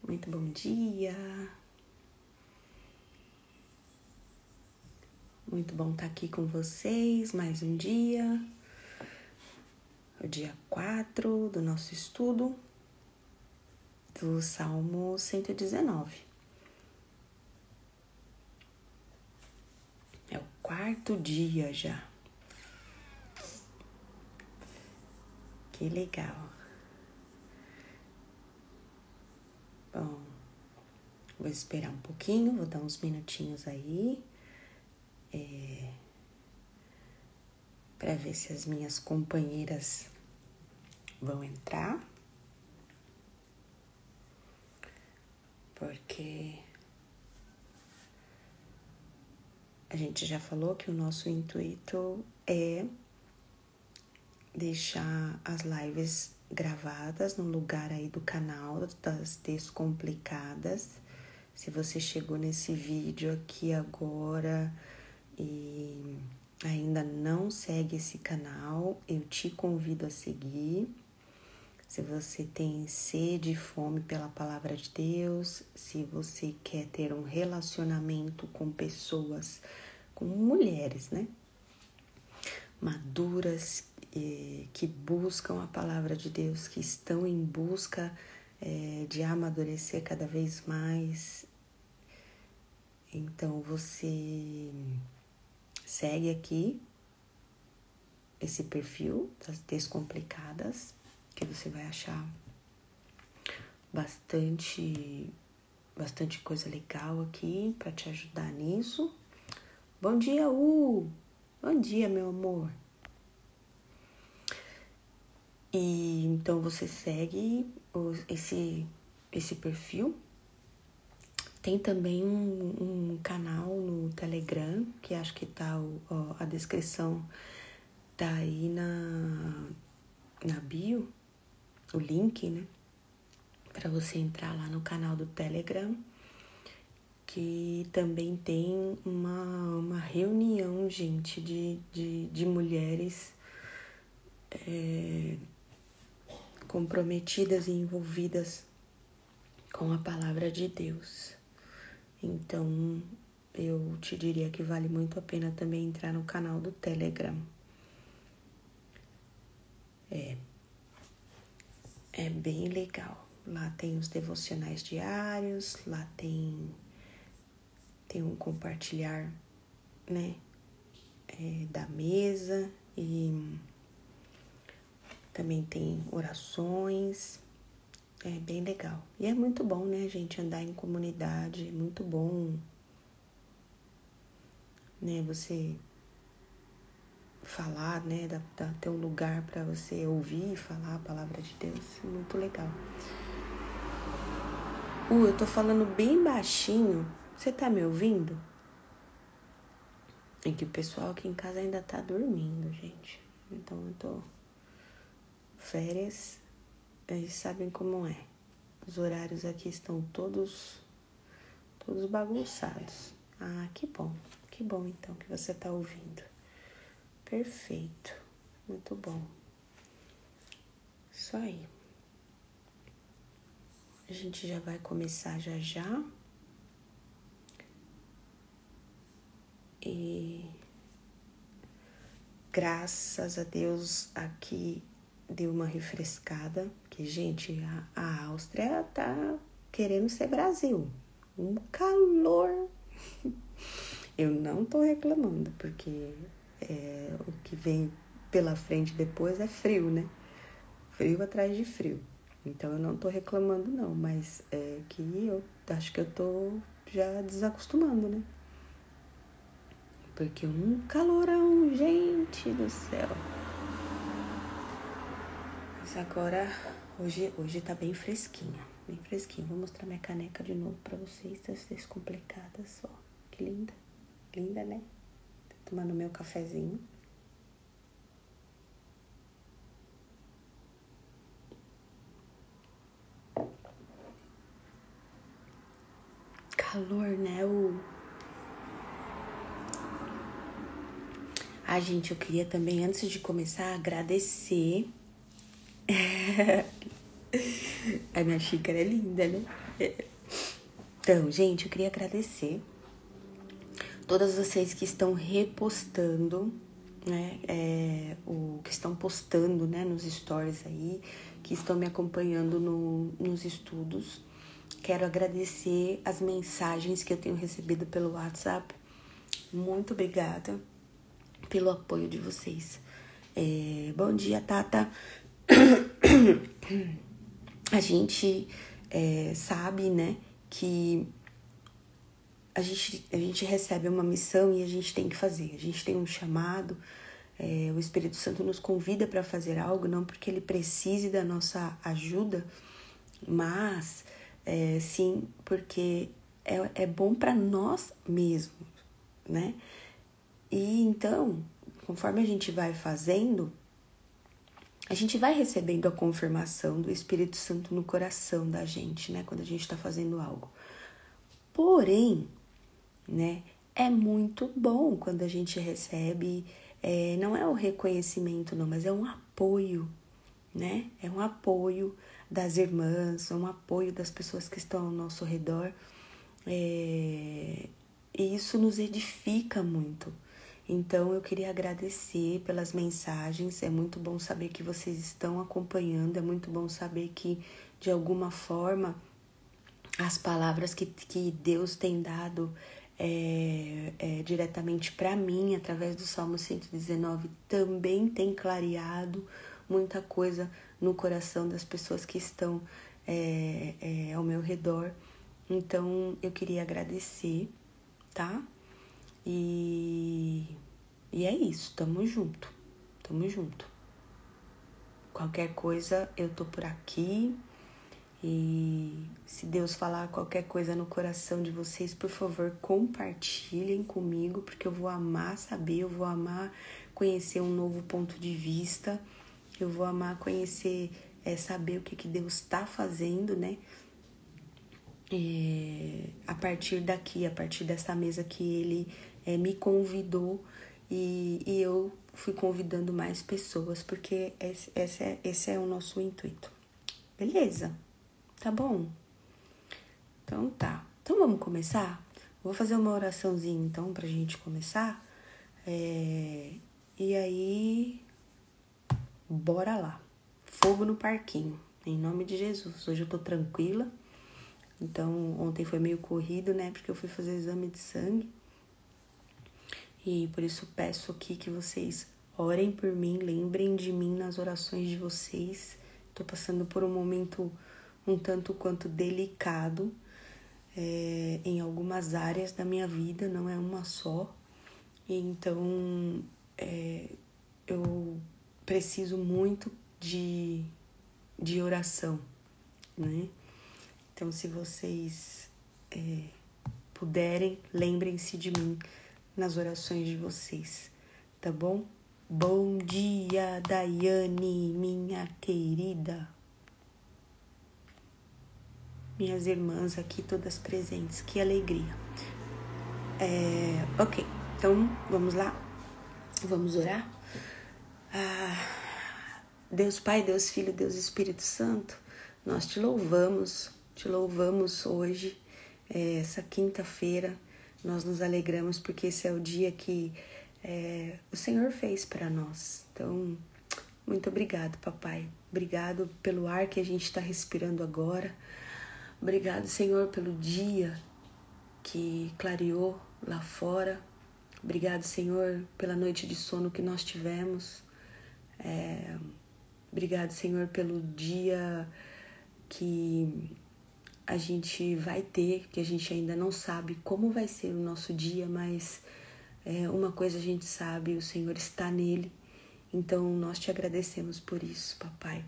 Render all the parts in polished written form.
Muito bom dia. Muito bom estar aqui com vocês mais um dia. O dia 4 do nosso estudo do Salmo 119. É o 4º dia já. Que legal. Bom, vou esperar um pouquinho, vou dar uns minutinhos aí. Para ver se as minhas companheiras vão entrar. Porque a gente já falou que o nosso intuito é deixar as lives gravadas no lugar aí do canal das Descomplicadas. Se você chegou nesse vídeo aqui agora e ainda não segue esse canal, eu te convido a seguir. Se você tem sede e fome pela palavra de Deus, se você quer ter um relacionamento com pessoas, com mulheres, né? Maduras, que buscam a palavra de Deus, que estão em busca de amadurecer cada vez mais. Então, você segue aqui esse perfil das Descomplicadas, que você vai achar bastante coisa legal aqui para te ajudar nisso. Bom dia, Bom dia, meu amor. E então você segue esse perfil. Tem também um canal no Telegram, que acho que tá a descrição tá aí na bio, o link, né? Para você entrar lá no canal do Telegram, que também tem uma reunião, gente, de mulheres comprometidas e envolvidas com a palavra de Deus. Então, eu te diria que vale muito a pena também entrar no canal do Telegram. É bem legal. Lá tem os devocionais diários, lá tem um compartilhar, né, da mesa, e também tem orações. É bem legal. E é muito bom, né, gente, andar em comunidade. É muito bom, né, você falar, né, ter um lugar para você ouvir e falar a palavra de Deus. É muito legal. Eu tô falando bem baixinho. Você tá me ouvindo? É que o pessoal aqui em casa ainda tá dormindo, gente. Então eu tô férias, eles sabem como é. Os horários aqui estão todos bagunçados. Ah, que bom então que você tá ouvindo. Perfeito, muito bom. Isso aí. A gente já vai começar já. E graças a Deus aqui deu uma refrescada, porque, gente, a Áustria tá querendo ser Brasil. Um calor. Eu não tô reclamando, porque o que vem pela frente depois é frio, né? Frio atrás de frio. Então eu não tô reclamando não, mas é que eu acho que eu tô já desacostumando, né? Porque um calorão, gente do céu. Mas agora, hoje tá bem fresquinha, bem fresquinha. Vou mostrar minha caneca de novo pra vocês, das Descomplicadas, ó. Que linda, linda, né? Tô tomando meu cafezinho. Calor, né? Gente, eu queria também, antes de começar, agradecer A minha xícara é linda, né? Então, gente, eu queria agradecer todas vocês que estão repostando, né? O que estão postando, né, nos stories aí, que estão me acompanhando nos estudos. Quero agradecer as mensagens que eu tenho recebido pelo WhatsApp. Muito obrigada pelo apoio de vocês. Bom dia, Tata. A gente sabe, né, que a gente recebe uma missão e a gente tem que fazer. A gente tem um chamado, o Espírito Santo nos convida para fazer algo, não porque ele precise da nossa ajuda, mas sim porque é bom para nós mesmos, né? E então, conforme a gente vai fazendo, a gente vai recebendo a confirmação do Espírito Santo no coração da gente, né? Quando a gente está fazendo algo. Porém, né? É muito bom quando a gente recebe, não é o reconhecimento não, mas é um apoio, né? É um apoio das irmãs, é um apoio das pessoas que estão ao nosso redor. E isso nos edifica muito. Então, eu queria agradecer pelas mensagens. É muito bom saber que vocês estão acompanhando. É muito bom saber que, de alguma forma, as palavras que Deus tem dado diretamente para mim, através do Salmo 119, também tem clareado muita coisa no coração das pessoas que estão ao meu redor. Então, eu queria agradecer, tá? E é isso, tamo junto. Qualquer coisa, eu tô por aqui. E se Deus falar qualquer coisa no coração de vocês, por favor, compartilhem comigo, porque eu vou amar saber, eu vou amar conhecer um novo ponto de vista, eu vou amar conhecer, saber o que Deus está fazendo, né? A partir daqui, a partir dessa mesa que Ele me convidou e eu fui convidando mais pessoas, porque esse é o nosso intuito. Beleza? Tá bom? Então tá. Então vamos começar? Vou fazer uma oraçãozinha então pra gente começar. E aí, bora lá. Fogo no parquinho, em nome de Jesus. Hoje eu tô tranquila. Então, ontem foi meio corrido, né? Porque eu fui fazer exame de sangue. E por isso peço aqui que vocês orem por mim, lembrem de mim nas orações de vocês. Tô passando por um momento um tanto quanto delicado em algumas áreas da minha vida, não é uma só. Então, eu preciso muito de oração, né? Então, se vocês puderem, lembrem-se de mim nas orações de vocês, tá bom? Bom dia, Daiane, minha querida. Minhas irmãs aqui todas presentes, que alegria. Ok, então vamos lá, vamos orar. Deus Pai, Deus Filho, Deus Espírito Santo, nós te louvamos hoje, essa quinta-feira. Nós nos alegramos porque esse é o dia que o Senhor fez para nós. Então, muito obrigado, papai. Obrigado pelo ar que a gente está respirando agora. Obrigado, Senhor, pelo dia que clareou lá fora. Obrigado, Senhor, pela noite de sono que nós tivemos. Obrigado, Senhor, pelo dia que a gente vai ter, que a gente ainda não sabe como vai ser o nosso dia, mas uma coisa a gente sabe, o Senhor está nele. Então, nós te agradecemos por isso, papai.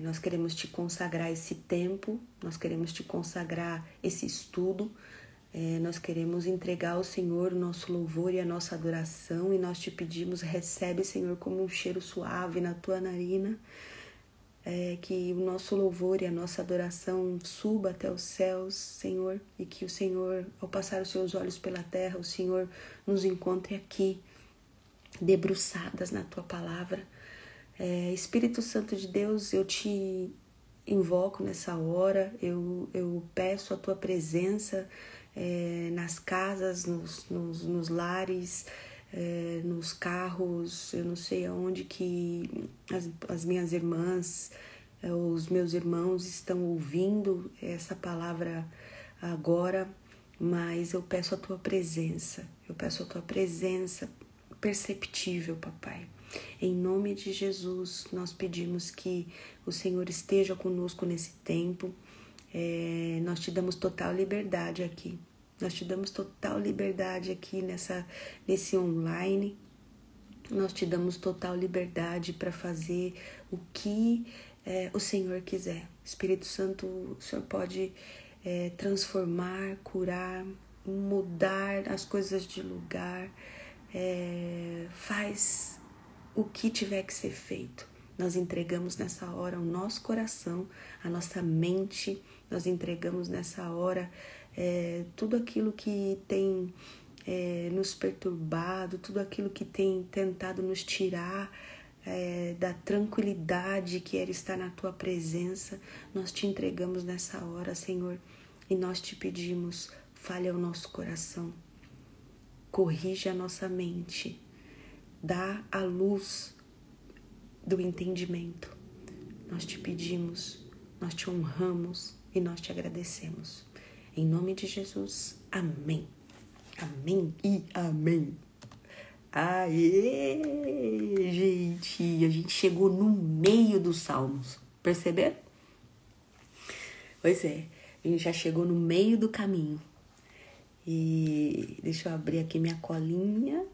Nós queremos te consagrar esse tempo, nós queremos te consagrar esse estudo, nós queremos entregar ao Senhor o nosso louvor e a nossa adoração, e nós te pedimos, recebe, Senhor, como um cheiro suave na tua narina, que o nosso louvor e a nossa adoração suba até os céus, Senhor, e que o Senhor, ao passar os seus olhos pela terra, o Senhor nos encontre aqui, debruçadas na tua palavra, Espírito Santo de Deus, eu te invoco nessa hora, eu peço a tua presença nas casas, nos lares, nos carros, eu não sei aonde que as minhas irmãs, os meus irmãos estão ouvindo essa palavra agora, mas eu peço a tua presença perceptível, papai. Em nome de Jesus, nós pedimos que o Senhor esteja conosco nesse tempo. Nós te damos total liberdade aqui. Nós te damos total liberdade aqui nesse online. Nós te damos total liberdade para fazer o que o Senhor quiser. Espírito Santo, o Senhor pode transformar, curar, mudar as coisas de lugar. Faz o que tiver que ser feito. Nós entregamos nessa hora o nosso coração, a nossa mente, nós entregamos nessa hora tudo aquilo que tem nos perturbado, tudo aquilo que tem tentado nos tirar da tranquilidade que era estar na tua presença. Nós te entregamos nessa hora, Senhor, e nós te pedimos, fale ao nosso coração, corrige a nossa mente, dá a luz do entendimento. Nós te pedimos, nós te honramos e nós te agradecemos. Em nome de Jesus, amém. Amém e amém. Aê, gente! A gente chegou no meio dos Salmos. Perceberam? Pois é, a gente já chegou no meio do caminho. E deixa eu abrir aqui minha colinha.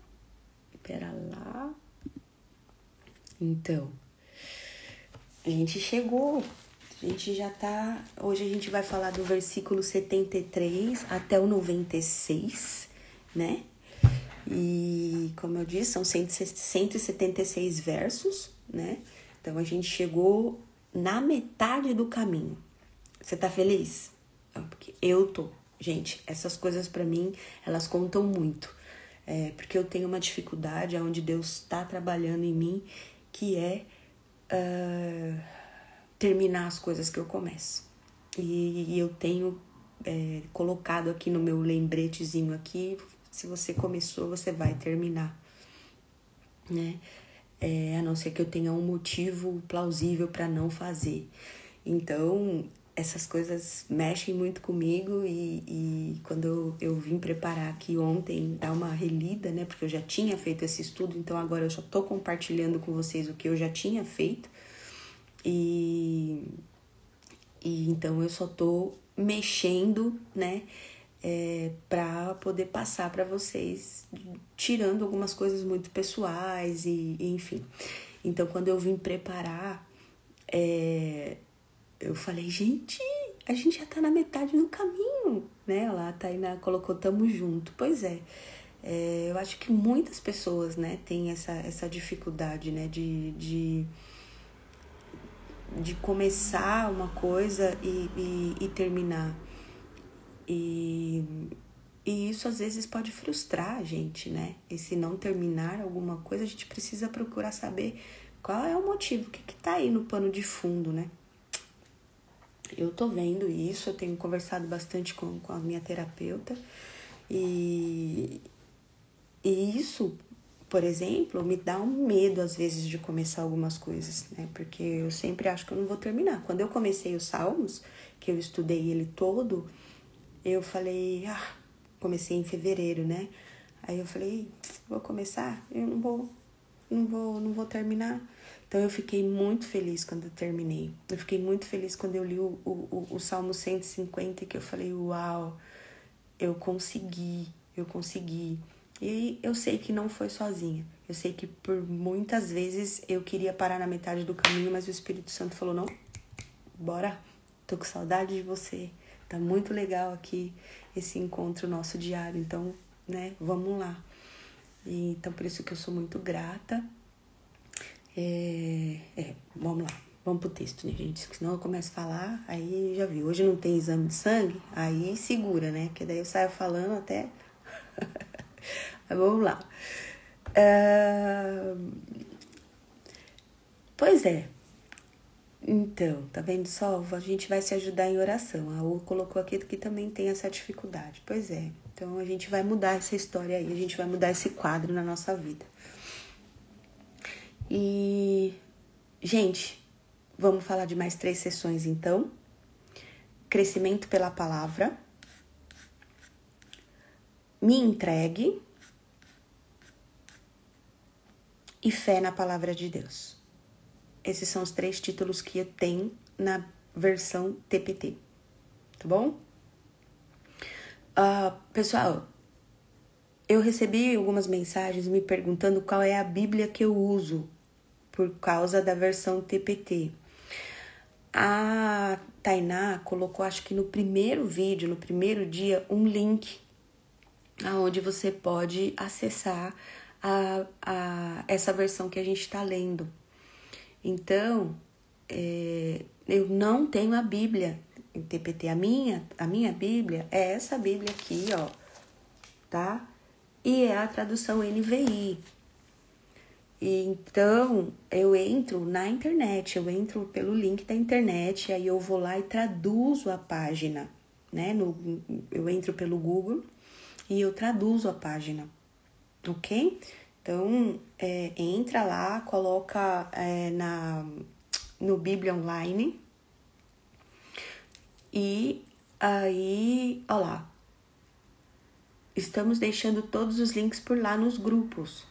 Pera lá. Então, a gente chegou. A gente já tá... Hoje a gente vai falar do versículo 73 até o 96, né? E, como eu disse, são 176 versos, né? Então, a gente chegou na metade do caminho. Você tá feliz? Porque eu tô. Gente, essas coisas pra mim, elas contam muito. Porque eu tenho uma dificuldade onde Deus está trabalhando em mim, que é terminar as coisas que eu começo. E eu tenho colocado aqui no meu lembretezinho aqui, se você começou, você vai terminar, né? A não ser que eu tenha um motivo plausível para não fazer. Então, essas coisas mexem muito comigo e quando eu vim preparar aqui ontem, dar uma relida, né? Porque eu já tinha feito esse estudo, então agora eu só tô compartilhando com vocês o que eu já tinha feito. E então eu só tô mexendo, né? Para poder passar para vocês, tirando algumas coisas muito pessoais e enfim. Então, quando eu vim preparar, eu falei, gente, a gente já tá na metade do caminho, né? Lá a Tainá colocou tamo junto. Pois é, eu acho que muitas pessoas, né, têm essa dificuldade, né, de começar uma coisa e terminar. E isso às vezes pode frustrar a gente, né? E se não terminar alguma coisa, a gente precisa procurar saber qual é o motivo, o que tá aí no pano de fundo, né? Eu tô vendo isso, eu tenho conversado bastante com a minha terapeuta e isso, por exemplo, me dá um medo às vezes de começar algumas coisas, né? Porque eu sempre acho que eu não vou terminar. Quando eu comecei os Salmos, que eu estudei ele todo, eu falei, comecei em fevereiro, né? Aí eu falei, vou começar? Eu não vou terminar. Então eu fiquei muito feliz quando eu terminei. Eu fiquei muito feliz quando eu li o Salmo 150, que eu falei, uau, eu consegui. E eu sei que não foi sozinha. Eu sei que por muitas vezes eu queria parar na metade do caminho, mas o Espírito Santo falou, não, bora, tô com saudade de você. Tá muito legal aqui esse encontro nosso diário, então, né, vamos lá. E, então, por isso que eu sou muito grata. Vamos lá, vamos pro texto, né, gente? Senão eu começo a falar, aí já viu. Hoje não tem exame de sangue, aí segura, né? Porque daí eu saio falando até... Mas vamos lá. Pois é. Então, tá vendo só? A gente vai se ajudar em oração. A U colocou aqui que também tem essa dificuldade. Pois é. Então, a gente vai mudar essa história aí. A gente vai mudar esse quadro na nossa vida. E, gente, vamos falar de mais 3 sessões, então. Crescimento pela palavra. Me entregue. E fé na palavra de Deus. Esses são os 3 títulos que eu tenho na versão TPT. Tá bom? Pessoal, eu recebi algumas mensagens me perguntando qual é a Bíblia que eu uso por causa da versão TPT. A Tainá colocou, acho que no primeiro vídeo, no primeiro dia, um link onde você pode acessar essa versão que a gente está lendo. Então, eu não tenho a Bíblia em TPT. A minha Bíblia é essa Bíblia aqui, ó, tá? E é a tradução NVI. E então, eu entro na internet, eu entro pelo link da internet, aí eu vou lá e traduzo a página, né? Eu entro pelo Google e eu traduzo a página, ok? Então, entra lá, coloca no Bíblia Online e aí, ó lá, estamos deixando todos os links por lá nos grupos,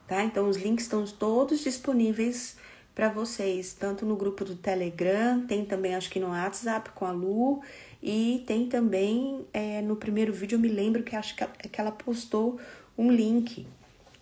tá? Então, os links estão todos disponíveis para vocês, tanto no grupo do Telegram, tem também, acho que no WhatsApp com a Lu, e tem também, no primeiro vídeo, eu me lembro que acho que ela postou um link,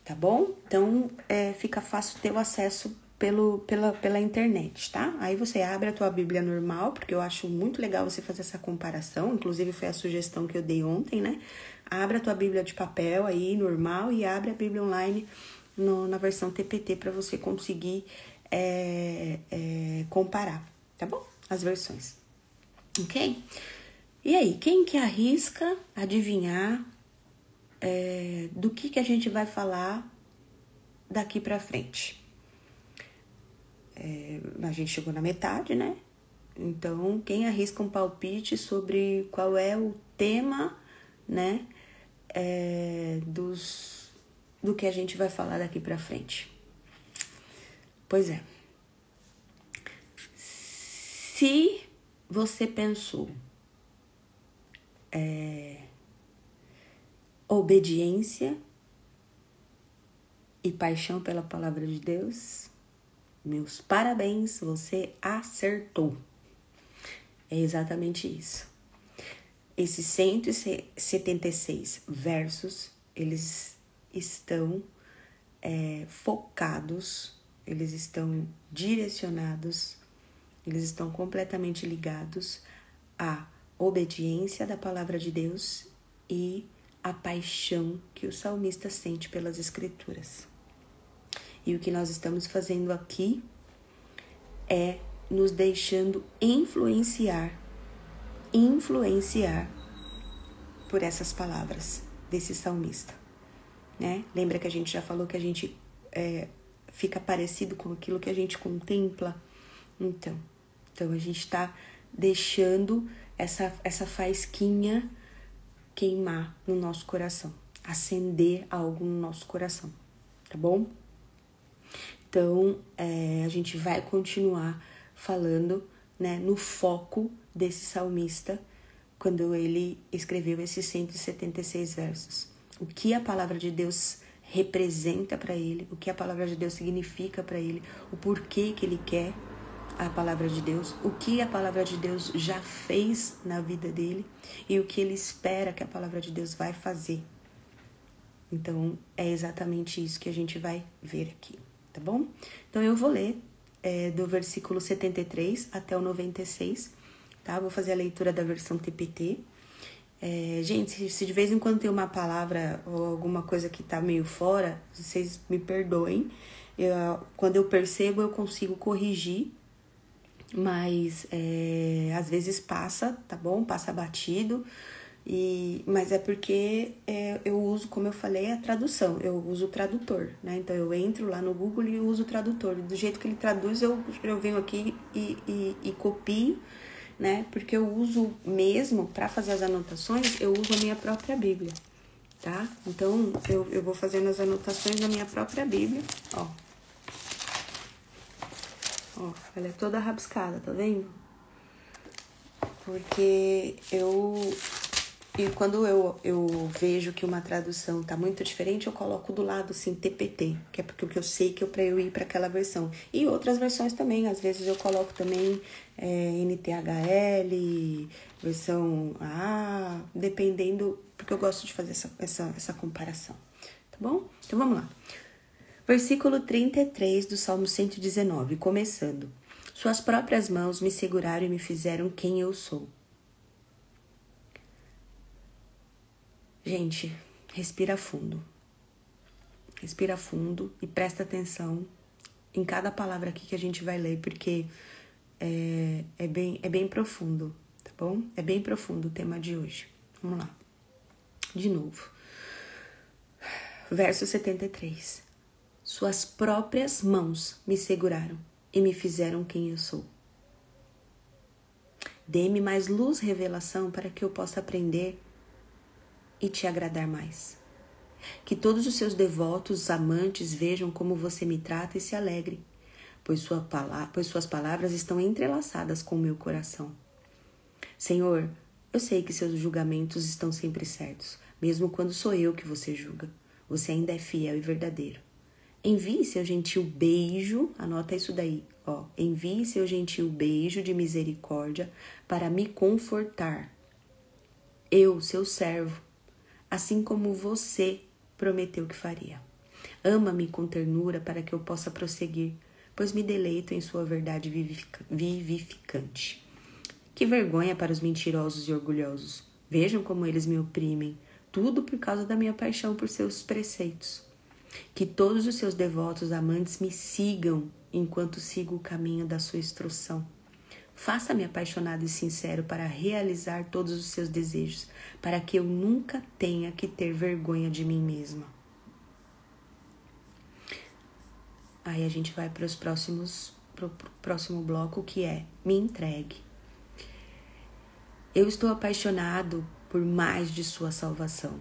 tá bom? Então, fica fácil ter o acesso pela internet, tá? Aí você abre a tua Bíblia normal, porque eu acho muito legal você fazer essa comparação, inclusive foi a sugestão que eu dei ontem, né? Abre a tua Bíblia de papel aí, normal, e abre a Bíblia online na versão TPT para você conseguir comparar, tá bom? As versões, ok? E aí, quem que arrisca adivinhar do que a gente vai falar daqui pra frente? A gente chegou na metade, né? Então, quem arrisca um palpite sobre qual é o tema, né? Do que a gente vai falar daqui pra frente. Pois é. Se você pensou obediência e paixão pela palavra de Deus, meus parabéns, você acertou. É exatamente isso. Esses 176 versos, eles estão focados, eles estão direcionados, eles estão completamente ligados à obediência da palavra de Deus e à paixão que o salmista sente pelas escrituras. E o que nós estamos fazendo aqui é nos deixando influenciar por essas palavras desse salmista, né? Lembra que a gente já falou que a gente fica parecido com aquilo que a gente contempla? Então a gente está deixando essa faísquinha queimar no nosso coração, acender algo no nosso coração, tá bom? Então, a gente vai continuar falando, né, no foco desse salmista, quando ele escreveu esses 176 versos. O que a palavra de Deus representa para ele, o que a palavra de Deus significa para ele, o porquê que ele quer a palavra de Deus, o que a palavra de Deus já fez na vida dele e o que ele espera que a palavra de Deus vai fazer. Então, é exatamente isso que a gente vai ver aqui, tá bom? Então, eu vou ler do versículo 73 até o 96, tá? Vou fazer a leitura da versão TPT. Gente, se de vez em quando tem uma palavra ou alguma coisa que tá meio fora, vocês me perdoem. Quando eu percebo, eu consigo corrigir, mas às vezes passa, tá bom? Passa batido Mas é porque eu uso, como eu falei, a tradução. Eu uso o tradutor, né? Então eu entro lá no Google e uso o tradutor. Do jeito que ele traduz, eu venho aqui e copio, né? Porque eu uso mesmo, para fazer as anotações, eu uso a minha própria Bíblia, tá? Então eu vou fazendo as anotações na minha própria Bíblia, ó. Ó, ela é toda rabiscada, tá vendo? Porque E quando eu vejo que uma tradução tá muito diferente, eu coloco do lado, assim, TPT, que é porque eu sei que pra eu ir para aquela versão. E outras versões também, às vezes eu coloco também NTHL, versão A, dependendo, porque eu gosto de fazer essa comparação, tá bom? Então vamos lá. Versículo 33 do Salmo 119, começando. Suas próprias mãos me seguraram e me fizeram quem eu sou. Gente, respira fundo. Respira fundo e presta atenção em cada palavra aqui que a gente vai ler, porque é bem profundo, tá bom? É bem profundo o tema de hoje. Vamos lá. De novo. Verso 73. Suas próprias mãos me seguraram e me fizeram quem eu sou. Dê-me mais luz, revelação, para que eu possa aprender e te agradar mais. Que todos os seus devotos, amantes, vejam como você me trata e se alegrem, pois suas palavras estão entrelaçadas com o meu coração. Senhor, eu sei que seus julgamentos estão sempre certos, mesmo quando sou eu que você julga. Você ainda é fiel e verdadeiro. Envie seu gentil beijo, anota isso daí, ó. Envie seu gentil beijo de misericórdia para me confortar. Eu, seu servo, assim como você prometeu que faria. Ama-me com ternura para que eu possa prosseguir, pois me deleito em sua verdade vivificante. Que vergonha para os mentirosos e orgulhosos. Vejam como eles me oprimem, tudo por causa da minha paixão por seus preceitos. Que todos os seus devotos amantes me sigam enquanto sigo o caminho da sua instrução. Faça-me apaixonado e sincero para realizar todos os seus desejos, para que eu nunca tenha que ter vergonha de mim mesma. Aí a gente vai para o próximo bloco, que é me entregue. Eu estou apaixonado por mais de sua salvação,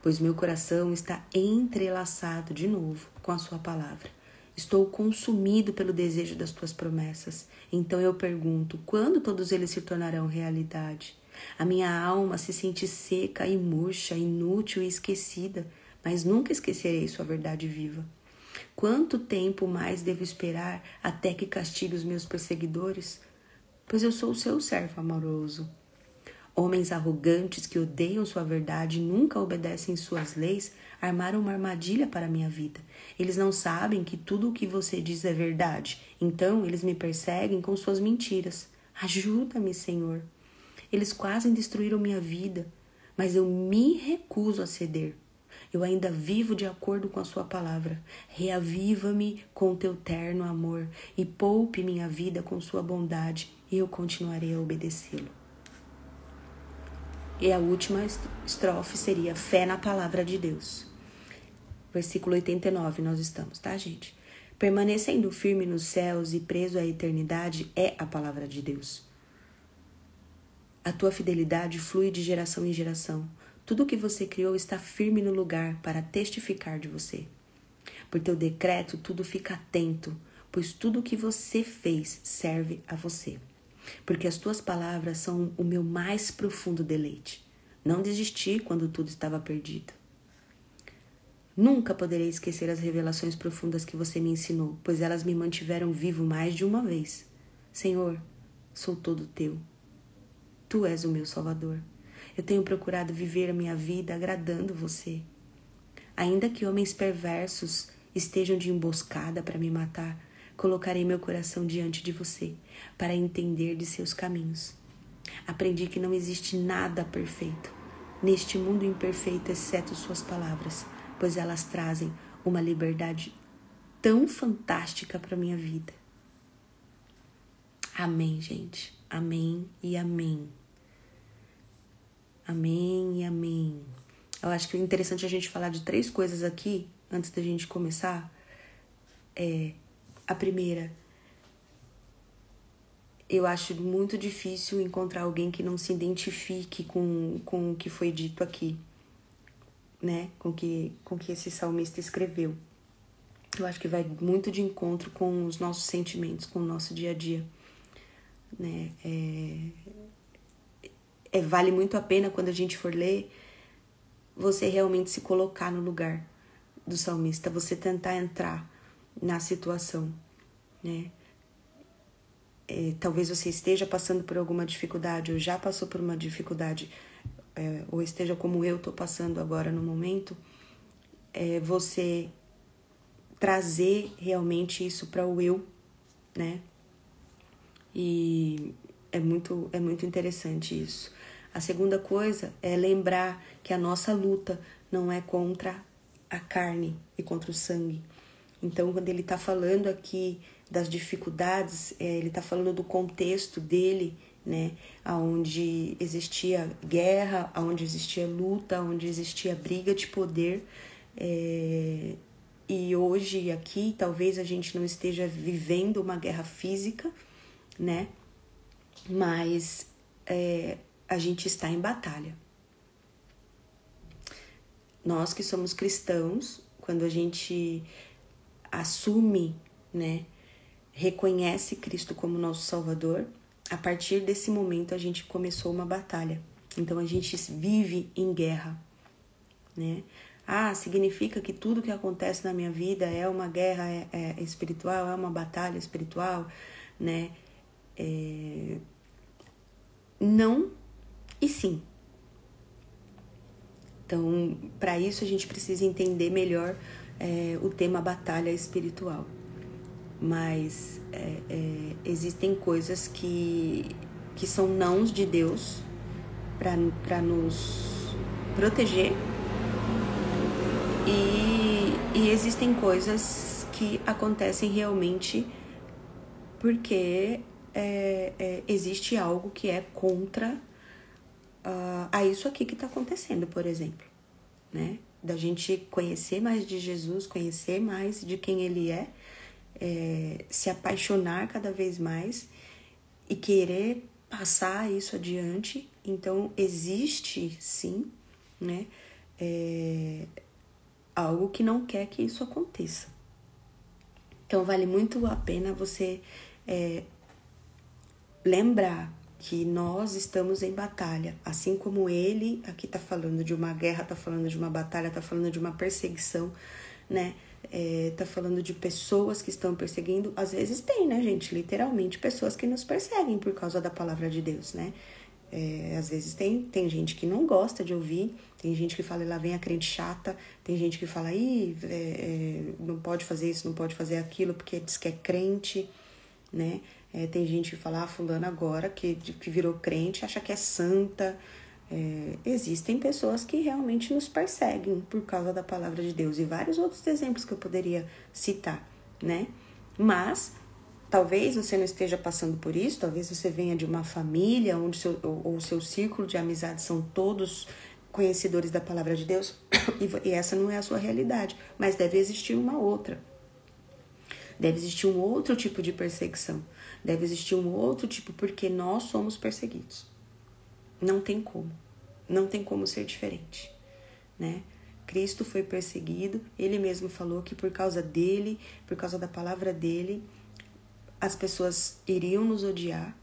pois meu coração está entrelaçado de novo com a sua palavra. Estou consumido pelo desejo das tuas promessas. Então eu pergunto, quando todos eles se tornarão realidade? A minha alma se sente seca e murcha, inútil e esquecida, mas nunca esquecerei sua verdade viva. Quanto tempo mais devo esperar até que castigue os meus perseguidores? Pois eu sou o seu servo amoroso. Homens arrogantes que odeiam sua verdade e nunca obedecem suas leis armaram uma armadilha para a minha vida. Eles não sabem que tudo o que você diz é verdade. Então, eles me perseguem com suas mentiras. Ajuda-me, Senhor. Eles quase destruíram minha vida, mas eu me recuso a ceder. Eu ainda vivo de acordo com a sua palavra. Reaviva-me com teu terno amor e poupe minha vida com sua bondade, e eu continuarei a obedecê-lo. E a última estrofe seria fé na palavra de Deus. Versículo 89 nós estamos, tá, gente? Permanecendo firme nos céus e preso à eternidade é a palavra de Deus. A tua fidelidade flui de geração em geração. Tudo o que você criou está firme no lugar para testificar de você. Por teu decreto tudo fica atento, pois tudo o que você fez serve a você. Porque as tuas palavras são o meu mais profundo deleite. Não desisti quando tudo estava perdido. Nunca poderei esquecer as revelações profundas que você me ensinou, pois elas me mantiveram vivo mais de uma vez. Senhor, sou todo teu. Tu és o meu Salvador. Eu tenho procurado viver a minha vida agradando você. Ainda que homens perversos estejam de emboscada para me matar, colocarei meu coração diante de você para entender de seus caminhos. Aprendi que não existe nada perfeito neste mundo imperfeito, exceto suas palavras, pois elas trazem uma liberdade tão fantástica para minha vida. Amém, gente. Amém e amém. Amém e amém. Eu acho que é interessante a gente falar de 3 coisas aqui, antes da gente começar. A primeira, eu acho muito difícil encontrar alguém que não se identifique com o que foi dito aqui, né? Com que esse salmista escreveu. Eu acho que vai muito de encontro com os nossos sentimentos, com o nosso dia a dia, né? Vale muito a pena, quando a gente for ler, você realmente se colocar no lugar do salmista, você tentar entrar na situação, né? Talvez você esteja passando por alguma dificuldade, ou já passou por uma dificuldade, ou esteja como eu estou passando agora no momento, você trazer realmente isso para o eu, né? E é muito interessante isso. A segunda coisa é lembrar que a nossa luta não é contra a carne e contra o sangue. Então, quando ele está falando aqui das dificuldades, ele está falando do contexto dele, né? Onde existia guerra, onde existia luta, onde existia briga de poder. E hoje aqui, talvez a gente não esteja vivendo uma guerra física, né? Mas a gente está em batalha. Nós que somos cristãos, quando a gente assume, né, reconhece Cristo como nosso Salvador, a partir desse momento a gente começou uma batalha. Então a gente vive em guerra, né? Significa que tudo que acontece na minha vida é uma guerra espiritual, é uma batalha espiritual, né? Não e sim. Então, para isso a gente precisa entender melhor o tema batalha espiritual. Mas existem coisas que são nãos de Deus para nos proteger, e existem coisas que acontecem realmente porque existe algo que é contra a isso aqui que está acontecendo, por exemplo, né? Da gente conhecer mais de Jesus, conhecer mais de quem Ele é, se apaixonar cada vez mais e querer passar isso adiante. Então, existe, sim, né? Algo que não quer que isso aconteça. Então, vale muito a pena você lembrar que nós estamos em batalha, assim como ele aqui está falando de uma guerra, está falando de uma batalha, está falando de uma perseguição, né? Tá falando de pessoas que estão perseguindo. Às vezes tem, né, gente? Literalmente pessoas que nos perseguem por causa da palavra de Deus, né? Às vezes tem gente que não gosta de ouvir, tem gente que fala, lá vem a crente chata, tem gente que fala, não pode fazer isso, não pode fazer aquilo, porque diz que é crente, né? Tem gente que fala, fulano agora que virou crente, acha que é santa. Existem pessoas que realmente nos perseguem por causa da palavra de Deus, e vários outros exemplos que eu poderia citar, né? Mas talvez você não esteja passando por isso, talvez você venha de uma família onde o seu círculo de amizades são todos conhecedores da palavra de Deus, e essa não é a sua realidade, mas deve existir uma outra. Deve existir um outro tipo de perseguição, deve existir um outro tipo, porque nós somos perseguidos. Não tem como ser diferente, né? Cristo foi perseguido, ele mesmo falou que por causa dele, por causa da palavra dele, as pessoas iriam nos odiar.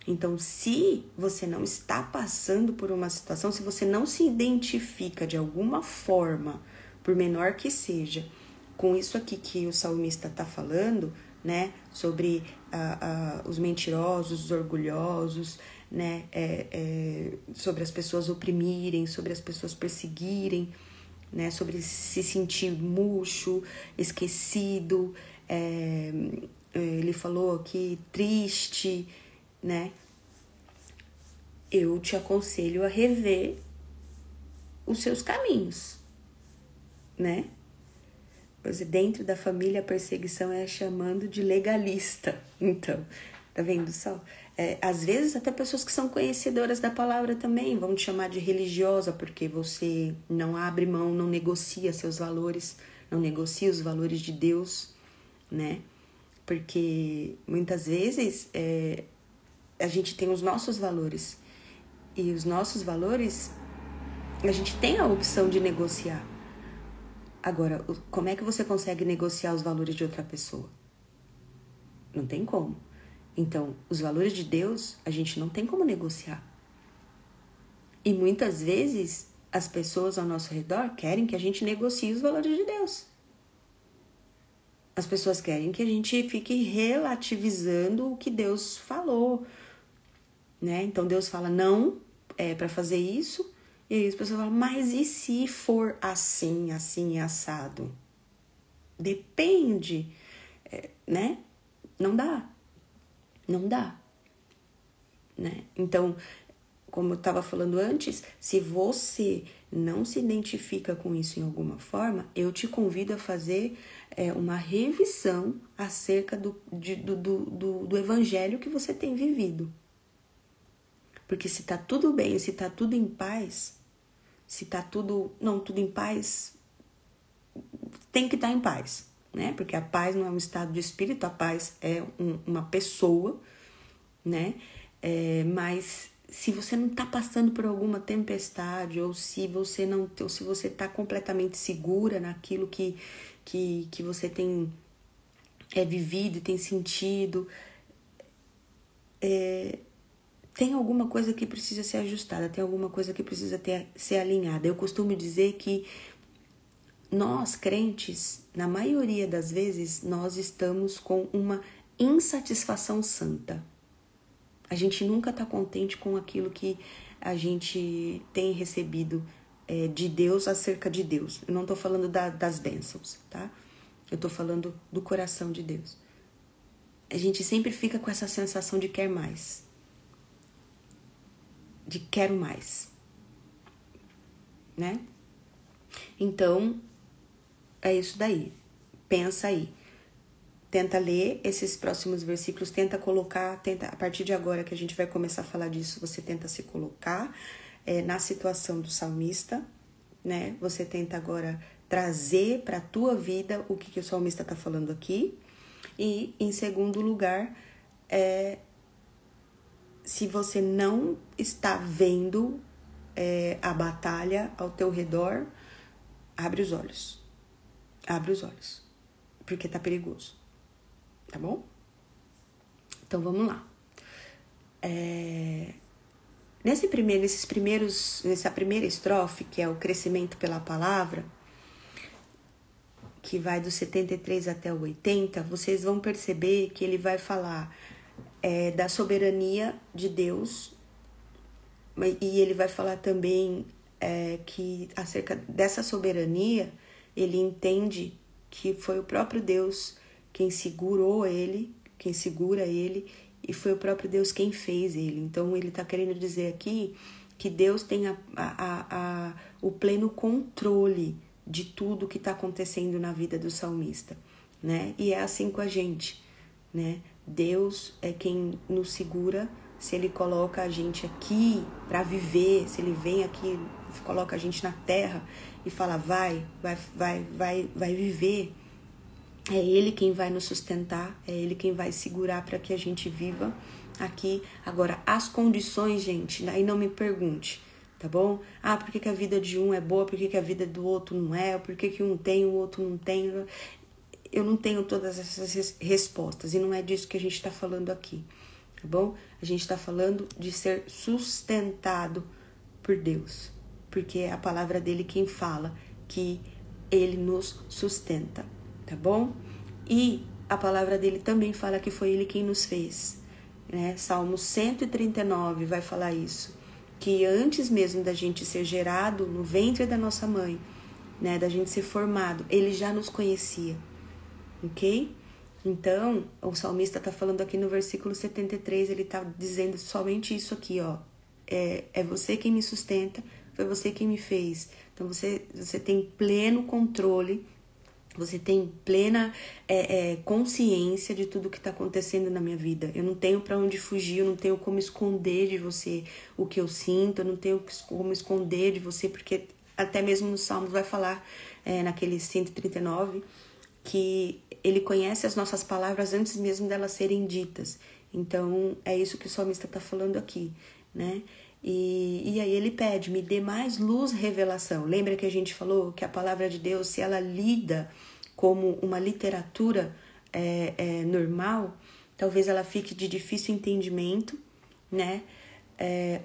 Então, se você não está passando por uma situação, se você não se identifica de alguma forma, por menor que seja, com isso aqui que o salmista está falando, né, sobre os mentirosos, os orgulhosos, né, sobre as pessoas oprimirem, sobre as pessoas perseguirem, né, sobre se sentir murcho, esquecido, ele falou aqui triste, né? Eu te aconselho a rever os seus caminhos, né? Pois dentro da família a perseguição é chamando de legalista. Então, tá vendo só? Às vezes até pessoas que são conhecedoras da palavra também vão te chamar de religiosa porque você não abre mão, não negocia seus valores, não negocia os valores de Deus, né? Porque muitas vezes a gente tem os nossos valores e os nossos valores a gente tem a opção de negociar. Agora, como é que você consegue negociar os valores de outra pessoa? Não tem como. Então, os valores de Deus, a gente não tem como negociar. E muitas vezes, as pessoas ao nosso redor querem que a gente negocie os valores de Deus. As pessoas querem que a gente fique relativizando o que Deus falou, né? Então, Deus fala, não, é para fazer isso. E aí as pessoas falam, mas e se for assim, assim, assado? Depende, né? Não dá. Não dá, né? Então, como eu estava falando antes, se você não se identifica com isso em alguma forma, eu te convido a fazer uma revisão acerca do evangelho que você tem vivido. Porque se tá tudo bem, se tá tudo em paz, se tá tudo em paz, tem que estar em paz, né? Porque a paz não é um estado de espírito, a paz é uma pessoa, né? Mas se você não está passando por alguma tempestade, ou se você está completamente segura naquilo que você tem vivido e tem sentido, tem alguma coisa que precisa ser ajustada, tem alguma coisa que precisa ser alinhada. Eu costumo dizer que nós, crentes, na maioria das vezes, nós estamos com uma insatisfação santa. A gente nunca está contente com aquilo que a gente tem recebido de Deus acerca de Deus. Eu não estou falando das bênçãos, tá? Eu estou falando do coração de Deus. A gente sempre fica com essa sensação de quer mais. De quero mais. Né? Então, é isso daí. Pensa aí. Tenta ler esses próximos versículos, tenta a partir de agora que a gente vai começar a falar disso, você tenta se colocar na situação do salmista, né? Você tenta agora trazer para a tua vida o que o salmista está falando aqui. E, em segundo lugar, se você não está vendo a batalha ao teu redor, abre os olhos. Abre os olhos, porque tá perigoso. Tá bom? Então, vamos lá. Nessa primeira estrofe, que é o crescimento pela palavra, que vai do 73 até o 80, vocês vão perceber que ele vai falar da soberania de Deus, e ele vai falar também que acerca dessa soberania, ele entende que foi o próprio Deus quem segura ele, e foi o próprio Deus quem fez ele. Então, ele está querendo dizer aqui que Deus tem o pleno controle de tudo que está acontecendo na vida do salmista, né? E é assim com a gente, né? Deus é quem nos segura. Se ele coloca a gente aqui para viver, se ele vem aqui, coloca a gente na terra e fala, vai viver, é ele quem vai nos sustentar, é ele quem vai segurar para que a gente viva aqui. Agora, as condições, gente, aí não me pergunte, tá bom? Por que a vida de um é boa, por que a vida do outro não é, por que um tem, o outro não tem? Eu não tenho todas essas respostas, e não é disso que a gente está falando aqui, tá bom? A gente está falando de ser sustentado por Deus, porque é a palavra dele quem fala que ele nos sustenta, tá bom? E a palavra dele também fala que foi ele quem nos fez, né? Salmo 139 vai falar isso, que antes mesmo da gente ser gerado no ventre da nossa mãe, né, da gente ser formado, ele já nos conhecia, ok? Então, o salmista está falando aqui no versículo 73, ele está dizendo somente isso aqui, ó. É você quem me sustenta, foi você quem me fez. Então, você tem pleno controle Você tem plena consciência de tudo que está acontecendo na minha vida. Eu não tenho para onde fugir, eu não tenho como esconder de você o que eu sinto, eu não tenho como esconder de você, porque até mesmo no Salmos vai falar, naquele 139, que ele conhece as nossas palavras antes mesmo delas serem ditas. Então, é isso que o salmista está falando aqui, né? E aí ele pede, me dê mais luz, revelação. Lembra que a gente falou que a palavra de Deus, se ela lida como uma literatura normal, talvez ela fique de difícil entendimento, né?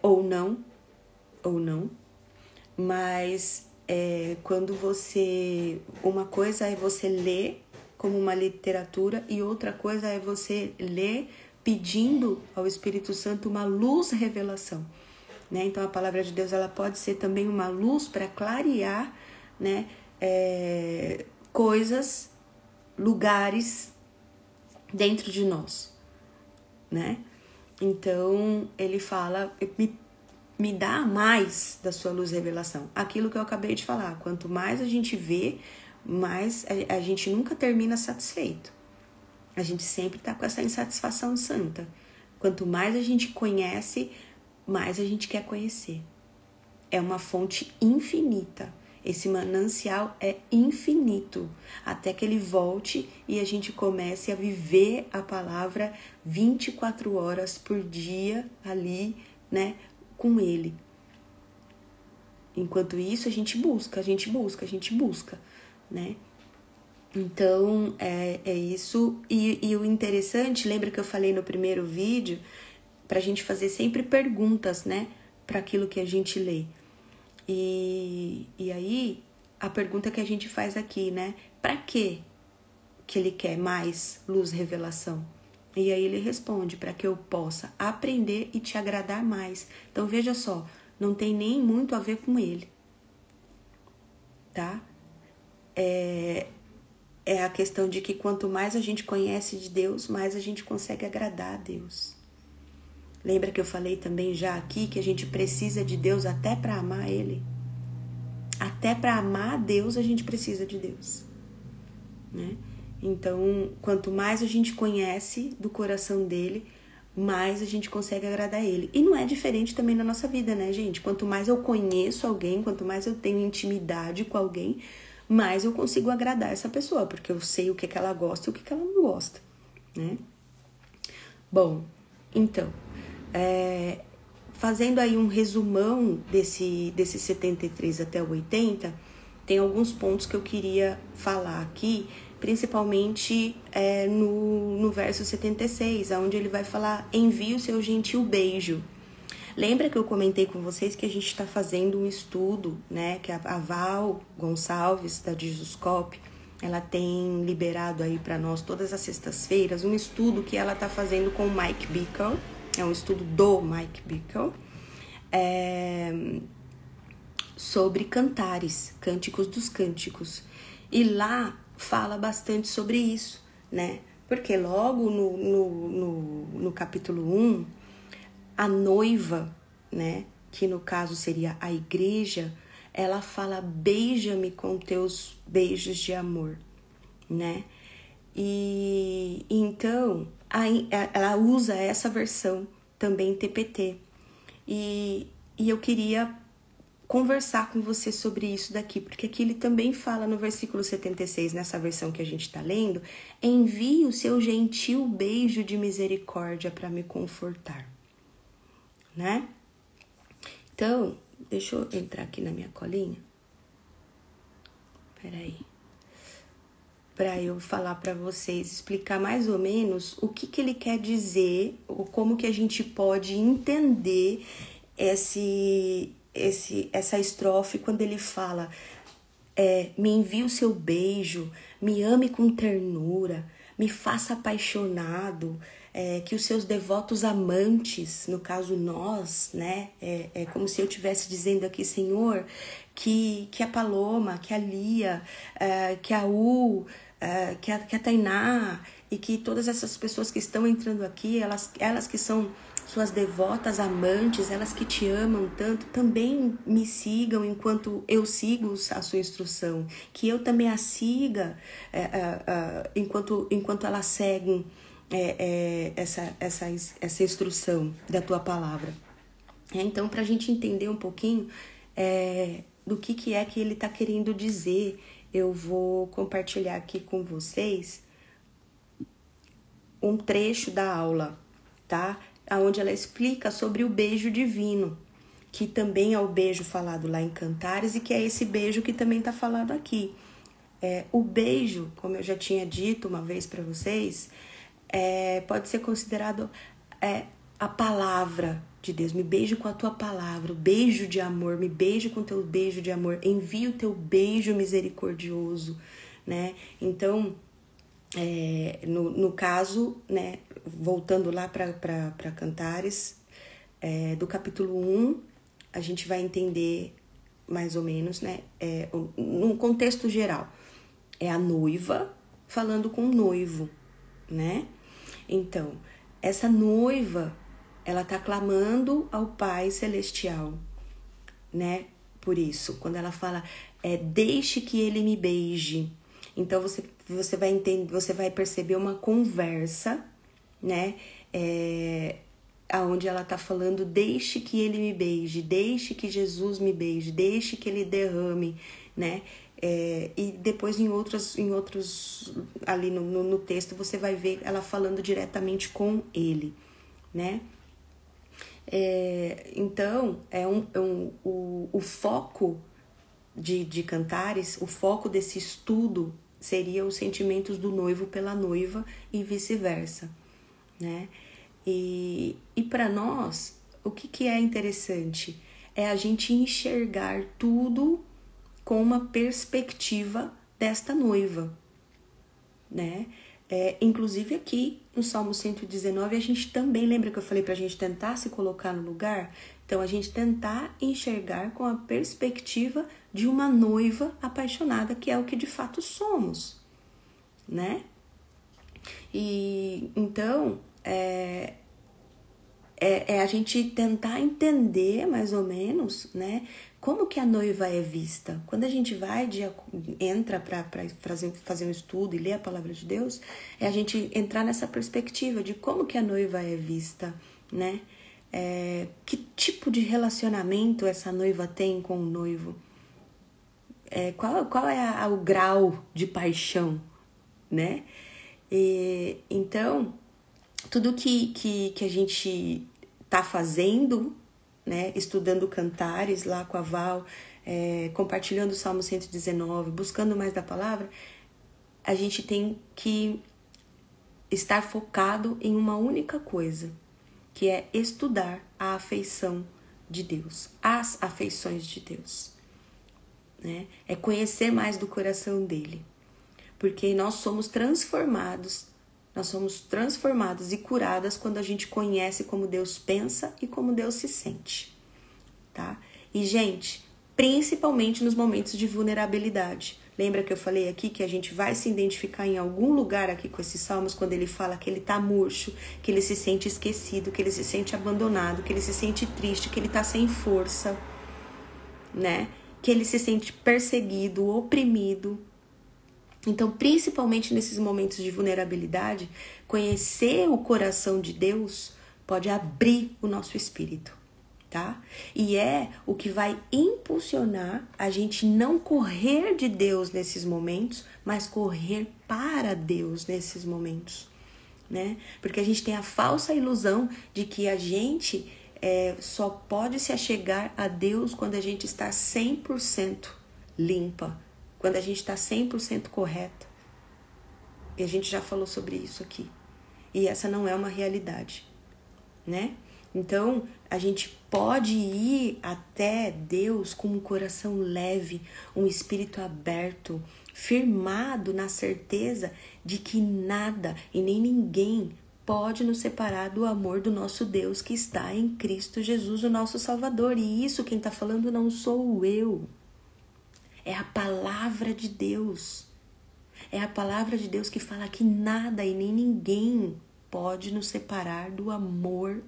Ou não. Mas quando você... Uma coisa é você ler como uma literatura e outra coisa é você ler pedindo ao Espírito Santo uma luz, revelação. Né? Então a palavra de Deus ela pode ser também uma luz para clarear, né? Coisas, lugares dentro de nós, né? Então ele fala, me dá mais da sua luz, revelação. Aquilo que eu acabei de falar, quanto mais a gente vê, mais a gente nunca termina satisfeito. A gente sempre está com essa insatisfação santa. Quanto mais a gente conhece, mais a gente quer conhecer. É uma fonte infinita. Esse manancial é infinito. Até que ele volte e a gente comece a viver a palavra 24 horas por dia ali, né, com ele. Enquanto isso, a gente busca, né? Então, é isso. E o interessante, lembra que eu falei no primeiro vídeo, pra gente fazer sempre perguntas, né? Para aquilo que a gente lê. E aí, a pergunta que a gente faz aqui, né? Pra quê que ele quer mais luz, revelação? E aí ele responde, para que eu possa aprender e te agradar mais. Então, veja só, não tem nem muito a ver com ele, tá? É a questão de que quanto mais a gente conhece de Deus, mais a gente consegue agradar a Deus. Lembra que eu falei também já aqui que a gente precisa de Deus até para amar Ele? Até para amar a Deus a gente precisa de Deus, né? Então, quanto mais a gente conhece do coração dele, mais a gente consegue agradar ele. E não é diferente também na nossa vida, né, gente? Quanto mais eu conheço alguém, quanto mais eu tenho intimidade com alguém, mais eu consigo agradar essa pessoa, porque eu sei o que ela gosta e o que ela não gosta, né? Bom, então, fazendo aí um resumão desse 73 até o 80, tem alguns pontos que eu queria falar aqui, principalmente no verso 76, onde ele vai falar, envie o seu gentil beijo. Lembra que eu comentei com vocês que a gente está fazendo um estudo, né? Que a Val Gonçalves, da Jesuscope, ela tem liberado aí para nós todas as sextas-feiras um estudo que ela está fazendo com o Mike Bickle. É um estudo do Mike Bickle. Sobre cantares, cânticos dos cânticos. E lá fala bastante sobre isso, né? Porque logo no capítulo 1, a noiva, né, que no caso seria a igreja, ela fala, beija-me com teus beijos de amor, né? E então, ela usa essa versão também TPT. E eu queria conversar com você sobre isso daqui, porque aqui ele também fala no versículo 76, nessa versão que a gente está lendo, envie o seu gentil beijo de misericórdia para me confortar, né? Então, deixa eu entrar aqui na minha colinha. Peraí. Para eu falar para vocês, explicar mais ou menos o que ele quer dizer, ou como que a gente pode entender essa estrofe quando ele fala, me envie o seu beijo, me ame com ternura, me faça apaixonado, que os seus devotos amantes, no caso nós, né, é como se eu estivesse dizendo aqui, Senhor, que a Paloma, que a Lia, que a U, que a Tainá, e que todas essas pessoas que estão entrando aqui, elas que são suas devotas amantes, elas que te amam tanto, também me sigam enquanto eu sigo a sua instrução, que eu também a siga enquanto elas seguem essa instrução da tua palavra. Então, para a gente entender um pouquinho do que é que ele está querendo dizer, eu vou compartilhar aqui com vocês um trecho da aula, tá? Onde ela explica sobre o beijo divino, que também é o beijo falado lá em Cantares e que é esse beijo que também está falado aqui. O beijo, como eu já tinha dito uma vez para vocês, pode ser considerado a palavra de Deus. Me beijo com a tua palavra, o beijo de amor, me beijo com o teu beijo de amor, envia o teu beijo misericordioso, né? Então, no caso, né, voltando lá para Cantares, do capítulo 1, a gente vai entender mais ou menos, né, num contexto geral, é a noiva falando com o noivo, né? Então, essa noiva, ela tá clamando ao Pai Celestial, né? Por isso, quando ela fala, deixe que ele me beije. Então, você vai entender, você vai perceber uma conversa, né? Onde ela tá falando, deixe que ele me beije, deixe que Jesus me beije, deixe que ele derrame, né? E depois em outros ali no texto você vai ver ela falando diretamente com ele, né? Então o foco de Cantares, o foco desse estudo seria os sentimentos do noivo pela noiva e vice-versa, né? E para nós, o que é interessante é a gente enxergar tudo com uma perspectiva desta noiva, né? Inclusive aqui no Salmo 119 a gente também, lembra que eu falei pra gente tentar se colocar no lugar? Então a gente tentar enxergar com a perspectiva de uma noiva apaixonada, que é o que de fato somos, né? E então a gente tentar entender mais ou menos, né, como que a noiva é vista. Quando a gente entra para fazer um estudo e ler a palavra de Deus, a gente entrar nessa perspectiva de como que a noiva é vista, né? Que tipo de relacionamento essa noiva tem com o noivo? Qual é o grau de paixão, né? Então, tudo que a gente tá fazendo, né, estudando Cantares lá com a Val, compartilhando o Salmo 119, buscando mais da palavra, a gente tem que estar focado em uma única coisa, que é estudar a afeição de Deus, as afeições de Deus, né? É conhecer mais do coração dele, porque nós somos transformados e curadas quando a gente conhece como Deus pensa e como Deus se sente, tá? E, gente, principalmente nos momentos de vulnerabilidade. Lembra que eu falei aqui que a gente vai se identificar em algum lugar aqui com esses salmos quando ele fala que ele tá murcho, que ele se sente esquecido, que ele se sente abandonado, que ele se sente triste, que ele tá sem força, né? Que ele se sente perseguido, oprimido. Então, principalmente nesses momentos de vulnerabilidade, conhecer o coração de Deus pode abrir o nosso espírito, tá? E é o que vai impulsionar a gente não correr de Deus nesses momentos, mas correr para Deus nesses momentos, né? Porque a gente tem a falsa ilusão de que a gente só pode se achegar a Deus quando a gente está 100% limpa, quando a gente está 100% correta. E a gente já falou sobre isso aqui. E essa não é uma realidade, né? Então, a gente pode ir até Deus com um coração leve, um espírito aberto, firmado na certeza de que nada e nem ninguém pode nos separar do amor do nosso Deus que está em Cristo Jesus, o nosso Salvador. E isso quem está falando não sou eu. É a palavra de Deus. É a palavra de Deus que fala que nada e nem ninguém pode nos separar do amor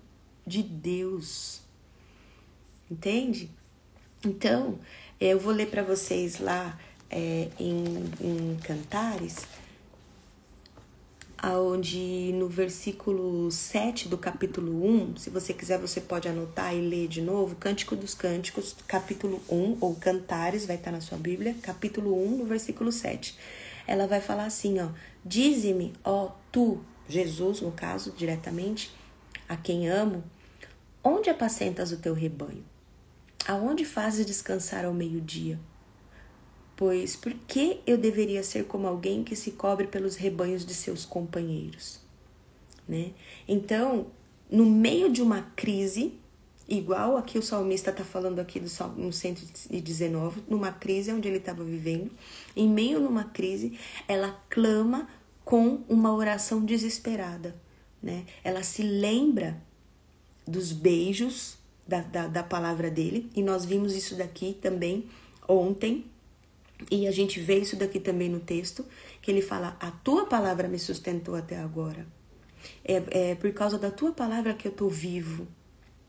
de Deus. Entende? Então, eu vou ler para vocês lá em Cantares, onde no versículo 7 do capítulo 1, se você quiser você pode anotar e ler de novo, Cântico dos Cânticos, capítulo 1, ou Cantares, vai estar na sua Bíblia, capítulo 1, no versículo 7. Ela vai falar assim, ó: dize-me, ó tu, Jesus, no caso, diretamente, a quem amo, onde apacentas o teu rebanho? Aonde fazes descansar ao meio-dia? Pois por que eu deveria ser como alguém que se cobre pelos rebanhos de seus companheiros? Né? Então, no meio de uma crise, igual aqui o salmista está falando aqui do Salmo 119, numa crise onde ele estava vivendo, em meio numa crise, ela clama com uma oração desesperada. Né? Ela se lembra dos beijos da palavra dele, e nós vimos isso daqui também ontem, e a gente vê isso daqui também no texto, que ele fala: a tua palavra me sustentou até agora. É por causa da tua palavra que eu tô vivo,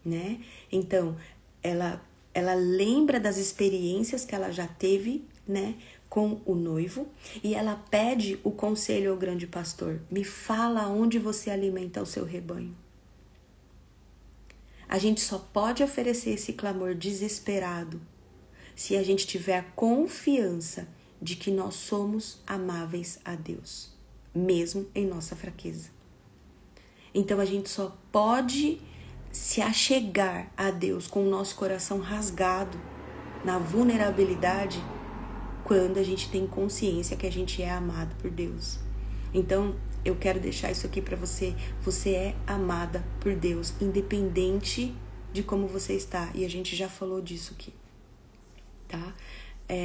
né? Então, ela lembra das experiências que ela já teve, né, com o noivo, e ela pede o conselho ao grande pastor: me fala onde você alimenta o seu rebanho. A gente só pode oferecer esse clamor desesperado se a gente tiver a confiança de que nós somos amáveis a Deus, mesmo em nossa fraqueza. Então a gente só pode se achegar a Deus com o nosso coração rasgado, na vulnerabilidade, quando a gente tem consciência que a gente é amado por Deus. Então, eu quero deixar isso aqui para você. Você é amada por Deus, independente de como você está. E a gente já falou disso aqui, tá?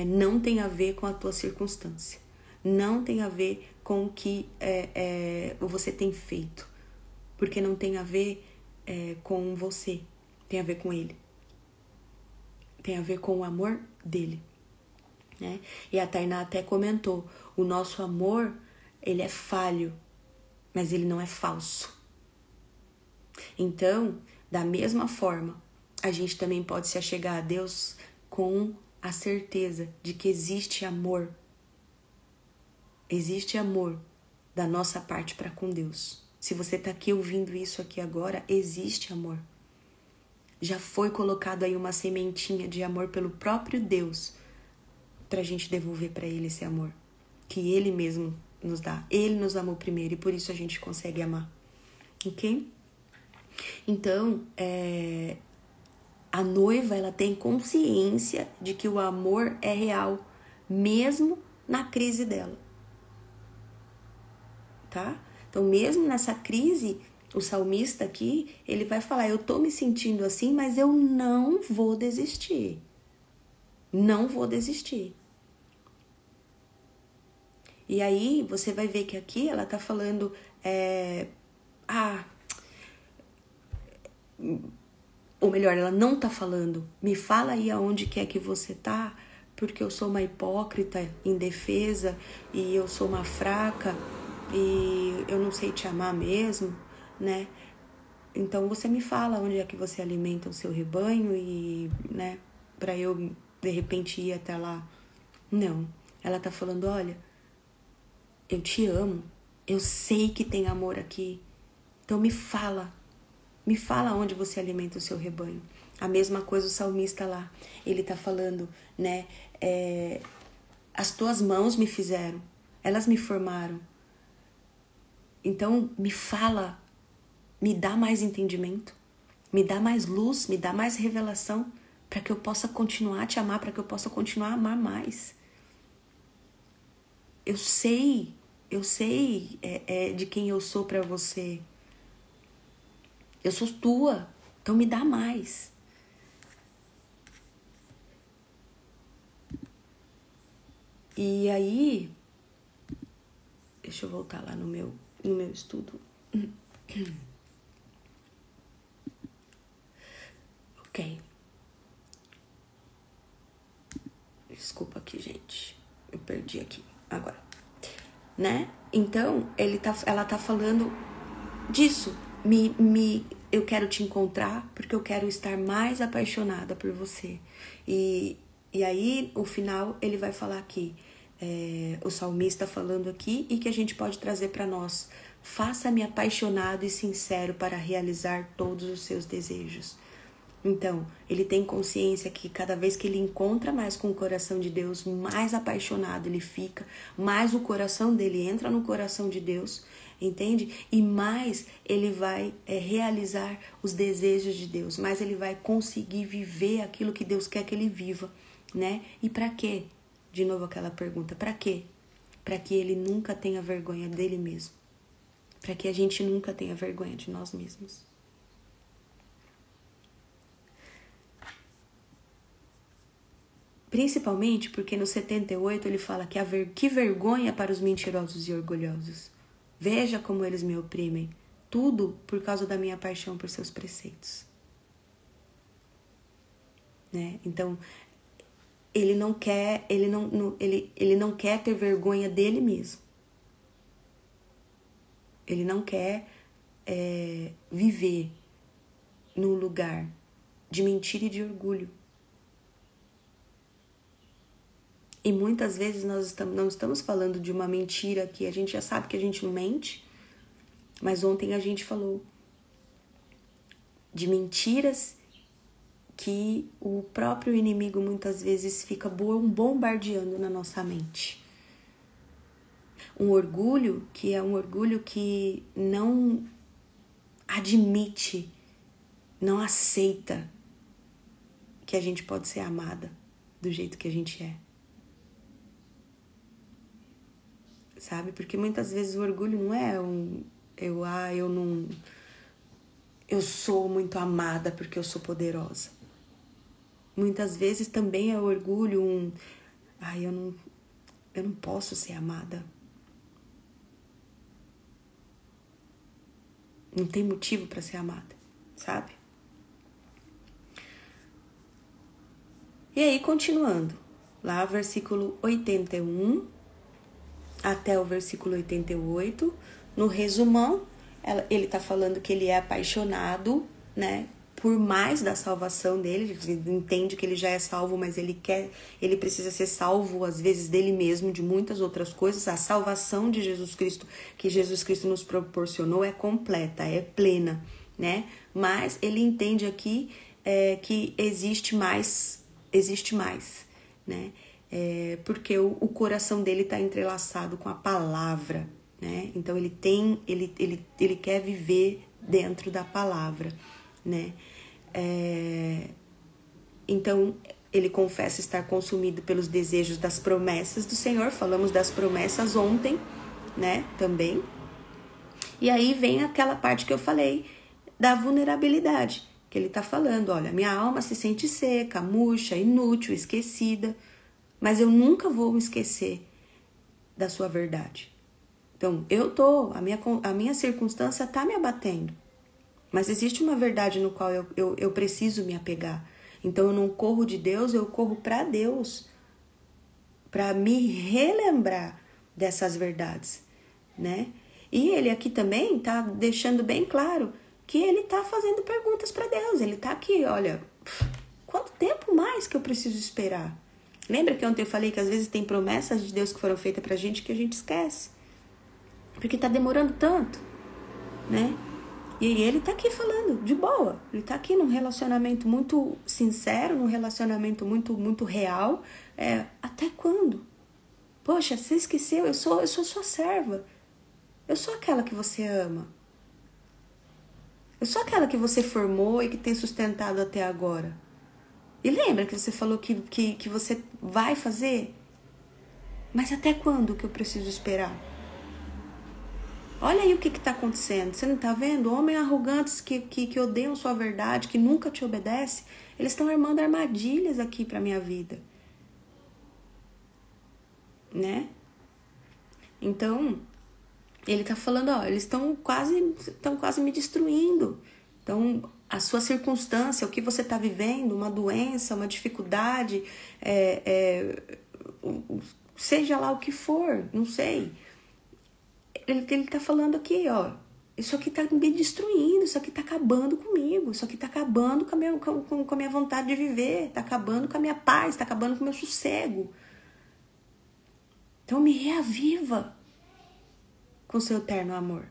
Não tem a ver com a tua circunstância. Não tem a ver com o que você tem feito. Porque não tem a ver com você. Tem a ver com Ele. Tem a ver com o amor dele. Né? E a Tainá até comentou: o nosso amor, ele é falho, mas ele não é falso. Então, da mesma forma, a gente também pode se achegar a Deus com a certeza de que existe amor. Existe amor da nossa parte para com Deus. Se você está aqui ouvindo isso aqui agora, existe amor. Já foi colocado aí uma sementinha de amor pelo próprio Deus para a gente devolver para Ele esse amor que Ele mesmo nos dá. Ele nos amou primeiro e por isso a gente consegue amar. Ok? Então, a noiva, ela tem consciência de que o amor é real, mesmo na crise dela. Tá? Então, mesmo nessa crise, o salmista aqui, ele vai falar: eu tô me sentindo assim, mas eu não vou desistir. Não vou desistir. E aí, você vai ver que aqui ela tá falando, ou melhor, ela não tá falando: me fala aí aonde quer que você tá, porque eu sou uma hipócrita, indefesa, e eu sou uma fraca, e eu não sei te amar mesmo, né? Então você me fala onde é que você alimenta o seu rebanho e, né, pra eu de repente ir até lá. Não, ela tá falando: olha, eu te amo, eu sei que tem amor aqui, então me fala onde você alimenta o seu rebanho. A mesma coisa o salmista lá, ele tá falando, né, as tuas mãos me fizeram, elas me formaram. Então me fala, me dá mais entendimento, me dá mais luz, me dá mais revelação, para que eu possa continuar a te amar, para que eu possa continuar a amar mais. Eu sei de quem eu sou para você. Eu sou tua, então me dá mais. E aí, deixa eu voltar lá no meu estudo. Ok. Desculpa aqui, gente. Eu perdi aqui. Agora. né? Então, ela tá falando disso. Eu quero te encontrar porque eu quero estar mais apaixonada por você. E aí, o final, ele vai falar aqui, o salmista falando aqui, e que a gente pode trazer para nós. Faça-me apaixonado e sincero para realizar todos os seus desejos. Então, ele tem consciência que cada vez que ele encontra mais com o coração de Deus, mais apaixonado ele fica, mais o coração dele entra no coração de Deus, entende? E mais ele vai realizar os desejos de Deus, mais ele vai conseguir viver aquilo que Deus quer que ele viva, né? E para quê? De novo aquela pergunta, para quê? Para que ele nunca tenha vergonha dele mesmo. Para que a gente nunca tenha vergonha de nós mesmos. Principalmente porque no 78 ele fala que vergonha para os mentirosos e orgulhosos. Veja como eles me oprimem. Tudo por causa da minha paixão por seus preceitos. Né? Então, ele não quer ter vergonha dele mesmo. Ele não quer viver num lugar de mentira e de orgulho. E muitas vezes nós não estamos falando de uma mentira que a gente já sabe que a gente não mente, mas ontem a gente falou de mentiras que o próprio inimigo muitas vezes fica bombardeando na nossa mente. Um orgulho que é um orgulho que não admite, não aceita que a gente pode ser amada do jeito que a gente é. Sabe? Porque muitas vezes o orgulho não é eu sou muito amada porque eu sou poderosa. Muitas vezes também é o orgulho eu não posso ser amada. Não tem motivo para ser amada, sabe? E aí, continuando, lá versículo 81 até o versículo 88, no resumão, ele está falando que ele é apaixonado, né, por mais da salvação dele. Ele entende que ele já é salvo, mas ele precisa ser salvo às vezes dele mesmo, de muitas outras coisas. A salvação de Jesus Cristo, que Jesus Cristo nos proporcionou, é completa, é plena, né? Mas ele entende aqui que existe mais, né? Porque o coração dele está entrelaçado com a palavra, né? Então ele quer viver dentro da palavra, né? Então ele confessa estar consumido pelos desejos das promessas do Senhor. Falamos das promessas ontem, né? Também. E aí vem aquela parte que eu falei da vulnerabilidade, que ele está falando, olha, minha alma se sente seca, murcha, inútil, esquecida, mas eu nunca vou me esquecer da sua verdade. Então, a minha circunstância está me abatendo, mas existe uma verdade no qual eu preciso me apegar. Então, eu não corro de Deus, eu corro para Deus, para me relembrar dessas verdades, né? E ele aqui também está deixando bem claro que ele está fazendo perguntas para Deus. Ele está aqui, olha, quanto tempo mais que eu preciso esperar? Lembra que ontem eu falei que às vezes tem promessas de Deus que foram feitas pra gente que a gente esquece? Porque tá demorando tanto, né? E ele tá aqui falando de boa. Ele tá aqui num relacionamento muito sincero, num relacionamento muito real. Até quando? Poxa, você esqueceu? Eu sou sua serva. Eu sou aquela que você ama. Eu sou aquela que você formou e que tem sustentado até agora. E lembra que você falou que você vai fazer? Mas até quando que eu preciso esperar? Olha aí o que está acontecendo. Você não está vendo? Homens arrogantes que odeiam sua verdade, que nunca te obedecem, eles estão armando armadilhas aqui para minha vida. Né? Então, ele está falando, ó, eles estão quase me destruindo. Então, a sua circunstância, o que você está vivendo, uma doença, uma dificuldade, seja lá o que for, não sei. ele tá falando aqui, ó, isso aqui tá me destruindo, isso aqui tá acabando comigo, isso aqui tá acabando com a minha vontade de viver, tá acabando com a minha paz, tá acabando com o meu sossego. Então me reaviva com seu eterno amor.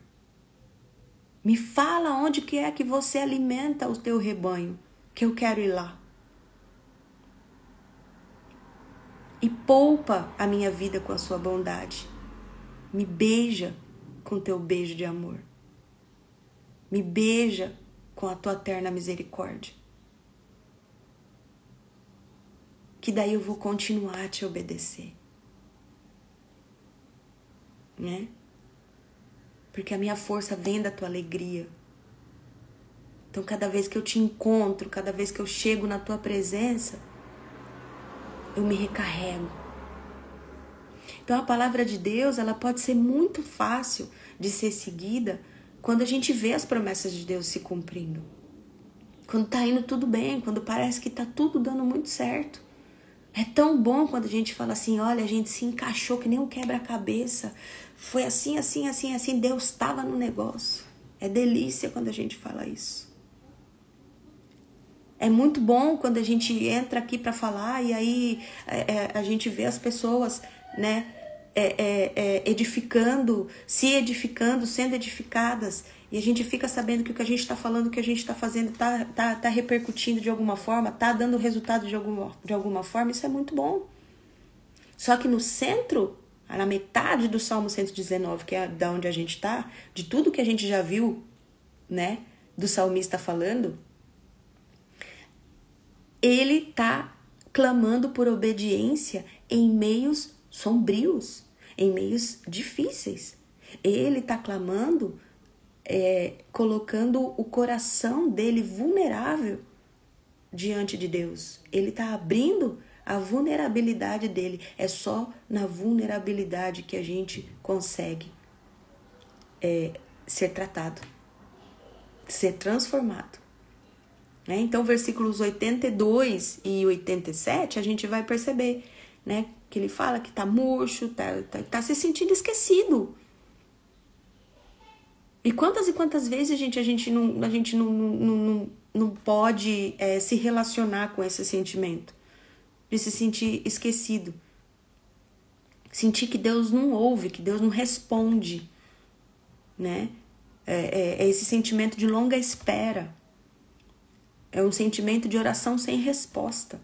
Me fala onde que é que você alimenta o teu rebanho, que eu quero ir lá. E poupa a minha vida com a sua bondade. Me beija com teu beijo de amor. Me beija com a tua eterna misericórdia. Que daí eu vou continuar a te obedecer. Né? Porque a minha força vem da tua alegria. Então, cada vez que eu te encontro, cada vez que eu chego na tua presença, eu me recarrego. Então, a palavra de Deus, ela pode ser muito fácil de ser seguida quando a gente vê as promessas de Deus se cumprindo. Quando tá indo tudo bem, quando parece que tá tudo dando muito certo. É tão bom quando a gente fala assim, olha, a gente se encaixou que nem um quebra-cabeça. Foi assim, assim, assim, assim, Deus estava no negócio. É delícia quando a gente fala isso. É muito bom quando a gente entra aqui para falar e aí a gente vê as pessoas, né, edificando, se edificando, sendo edificadas. E a gente fica sabendo que o que a gente está falando, o que a gente está fazendo tá repercutindo de alguma forma, tá dando resultado de alguma forma. Isso é muito bom. Só que no centro, na metade do Salmo 119, que é da onde a gente está, de tudo que a gente já viu, né, do salmista falando, ele tá clamando por obediência em meios sombrios, em meios difíceis. Ele tá clamando, colocando o coração dele vulnerável diante de Deus. Ele tá abrindo a vulnerabilidade dele. É só na vulnerabilidade que a gente consegue ser tratado, ser transformado. Então, versículos 82 e 87, a gente vai perceber, né, que ele fala que tá murcho, tá se sentindo esquecido. E quantas vezes, gente, a gente não pode se relacionar com esse sentimento de se sentir esquecido. Sentir que Deus não ouve, que Deus não responde, né? É esse sentimento de longa espera. É um sentimento de oração sem resposta.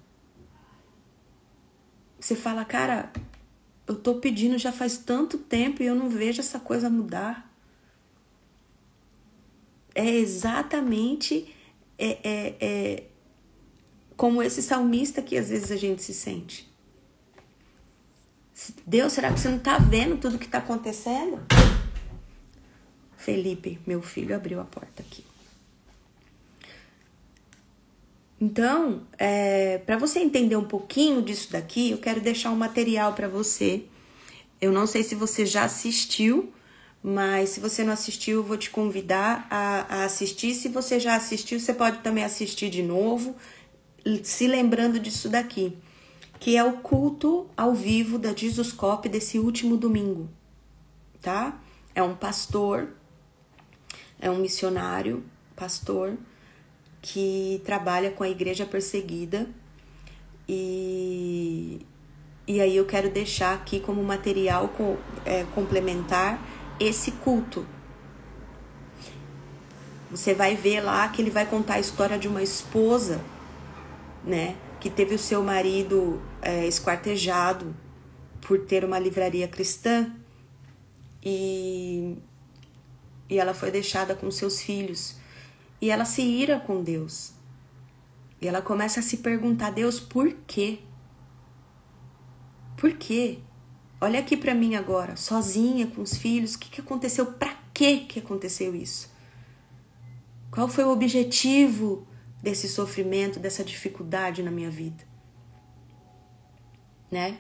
Você fala, cara, eu tô pedindo já faz tanto tempo e eu não vejo essa coisa mudar. É exatamente como esse salmista que às vezes a gente se sente. Deus, será que você não tá vendo tudo que tá acontecendo? Felipe, meu filho, abriu a porta aqui. Então, para você entender um pouquinho disso daqui, eu quero deixar um material para você. Eu não sei se você já assistiu, mas se você não assistiu, eu vou te convidar a assistir. Se você já assistiu, você pode também assistir de novo, se lembrando disso daqui, que é o culto ao vivo da Jesus Cop desse último domingo, tá? É um pastor, é um missionário, pastor, que trabalha com a igreja perseguida e aí eu quero deixar aqui como material complementar esse culto. Você vai ver lá que ele vai contar a história de uma esposa, né, que teve o seu marido esquartejado por ter uma livraria cristã e ela foi deixada com seus filhos. E ela se ira com Deus. E ela começa a se perguntar, Deus, por quê? Por quê? Olha aqui pra mim agora, sozinha, com os filhos. O que aconteceu? Pra que aconteceu isso? Qual foi o objetivo desse sofrimento, dessa dificuldade na minha vida? Né?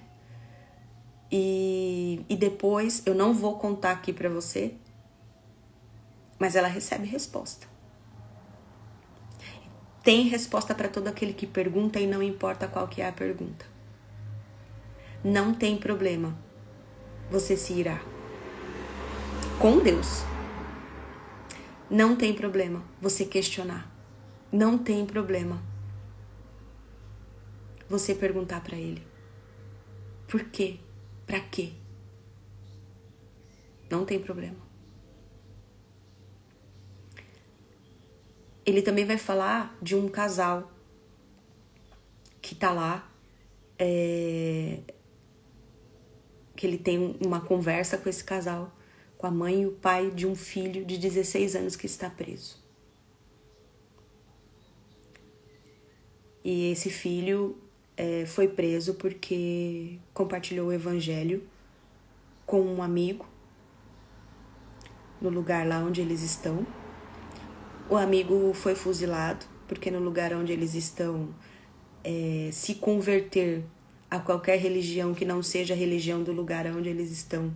E depois, eu não vou contar aqui pra você, mas ela recebe resposta. Tem resposta para todo aquele que pergunta e não importa qual que é a pergunta. Não tem problema você se irar. com Deus. Não tem problema você questionar. Não tem problema você perguntar para ele. Por quê? Pra quê? Não tem problema. Ele também vai falar de um casal que tá lá, que ele tem uma conversa com esse casal, com a mãe e o pai de um filho de 16 anos que está preso. E esse filho foi preso porque compartilhou o evangelho com um amigo no lugar lá onde eles estão. O amigo foi fuzilado porque no lugar onde eles estão, se converter a qualquer religião que não seja a religião do lugar onde eles estão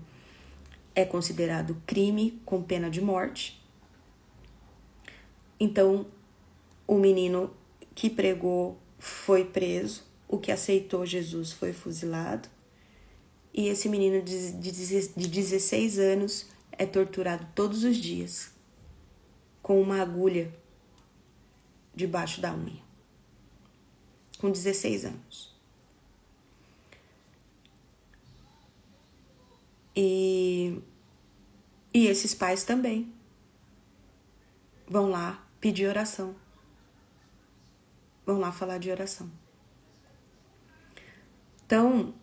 é considerado crime com pena de morte. Então, o menino que pregou foi preso, o que aceitou Jesus foi fuzilado, e esse menino de 16 anos é torturado todos os dias com uma agulha debaixo da unha, com 16 anos. E esses pais também vão lá pedir oração. Vão lá falar de oração. Então,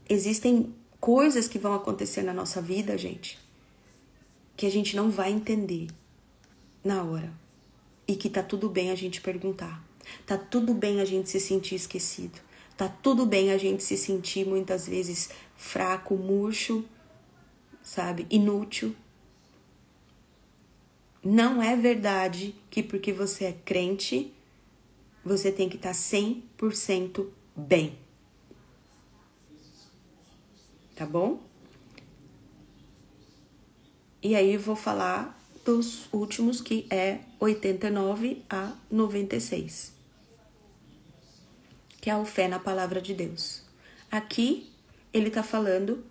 existem coisas que vão acontecer na nossa vida, gente, que a gente não vai entender na hora. E que tá tudo bem a gente perguntar. Tá tudo bem a gente se sentir esquecido. Tá tudo bem a gente se sentir muitas vezes fraco, murcho, sabe? Inútil. Não é verdade que porque você é crente, você tem que estar 100% bem. Tá bom? E aí eu vou falar dos últimos, que é 89 a 96. Que é o fé na palavra de Deus. Aqui ele tá falando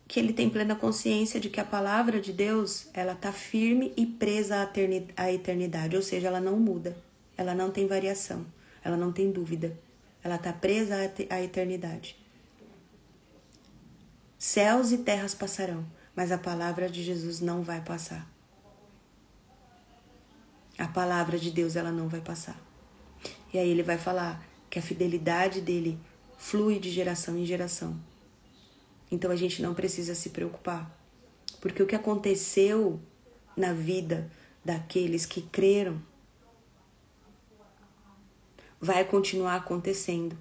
que ele tem plena consciência de que a palavra de Deus, ela tá firme e presa à eternidade, ou seja, ela não muda, ela não tem variação, ela não tem dúvida, ela tá presa à eternidade. Céus e terras passarão, mas a palavra de Jesus não vai passar. A palavra de Deus, ela não vai passar. E aí ele vai falar que a fidelidade dele flui de geração em geração. Então a gente não precisa se preocupar. Porque o que aconteceu na vida daqueles que creram vai continuar acontecendo.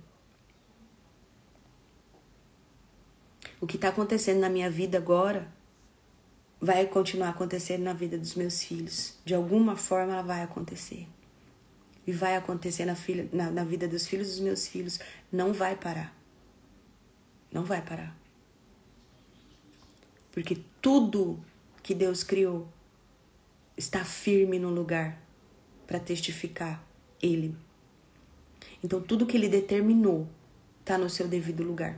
O que está acontecendo na minha vida agora vai continuar acontecendo na vida dos meus filhos. De alguma forma ela vai acontecer. E vai acontecer na vida dos filhos dos meus filhos. Não vai parar. Não vai parar. Porque tudo que Deus criou está firme no lugar para testificar Ele. Então tudo que Ele determinou está no seu devido lugar.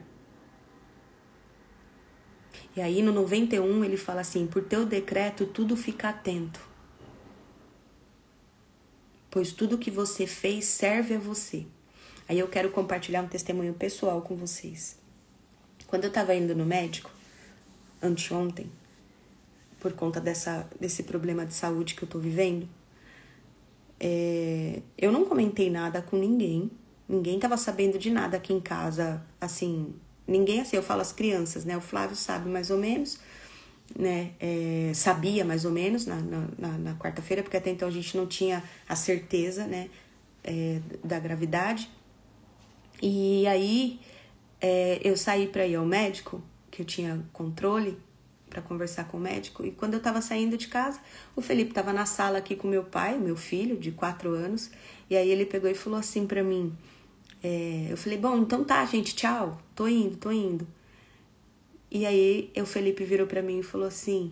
E aí no 91 ele fala assim: por teu decreto tudo fica atento, pois tudo que você fez serve a você. Aí eu quero compartilhar um testemunho pessoal com vocês. Quando eu estava indo no médico, anteontem, por conta desse problema de saúde que eu tô vivendo, eu não comentei nada com ninguém. Ninguém tava sabendo de nada aqui em casa, assim, ninguém, assim, eu falo as crianças, né? O Flávio sabe mais ou menos, né? Sabia mais ou menos na quarta-feira, porque até então a gente não tinha a certeza, né? Da gravidade. E aí eu saí para ir ao médico, que eu tinha controle para conversar com o médico, e quando eu tava saindo de casa, o Felipe tava na sala aqui com meu pai, meu filho de 4 anos, e aí ele pegou e falou assim pra mim, eu falei, bom, então tá, gente, tchau, tô indo. E aí o Felipe virou pra mim e falou assim,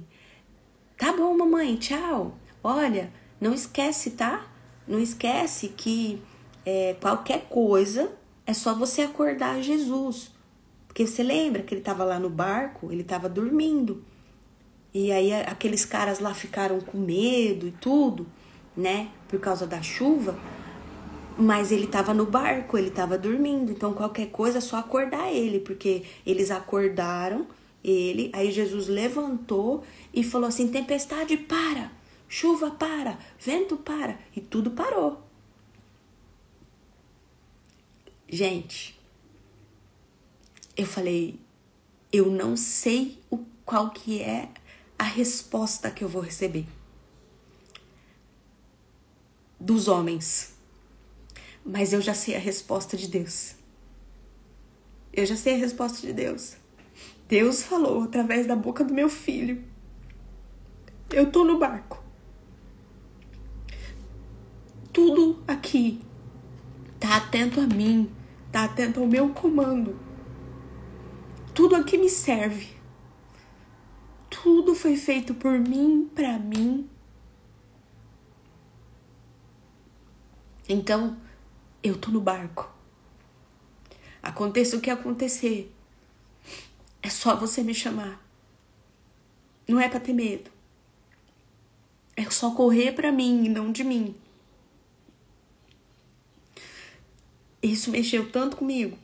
tá bom, mamãe, tchau, olha, não esquece, tá? Não esquece que qualquer coisa é só você acordar Jesus. Porque você lembra que ele estava lá no barco, ele estava dormindo. E aí aqueles caras lá ficaram com medo e tudo, né? Por causa da chuva. Mas ele estava no barco, ele estava dormindo. Então qualquer coisa é só acordar ele. Porque eles acordaram ele. Aí Jesus levantou e falou assim: tempestade para, chuva para, vento para. E tudo parou. Gente, eu falei, eu não sei qual que é a resposta que eu vou receber dos homens, mas eu já sei a resposta de Deus. Eu já sei a resposta de Deus. Deus falou através da boca do meu filho. Eu tô no barco. Tudo aqui tá atento a mim, tá atento ao meu comando. Tudo aqui me serve. Tudo foi feito por mim, pra mim. Então, eu tô no barco. Aconteça o que acontecer, é só você me chamar. Não é pra ter medo. É só correr pra mim e não de mim. Isso mexeu tanto comigo.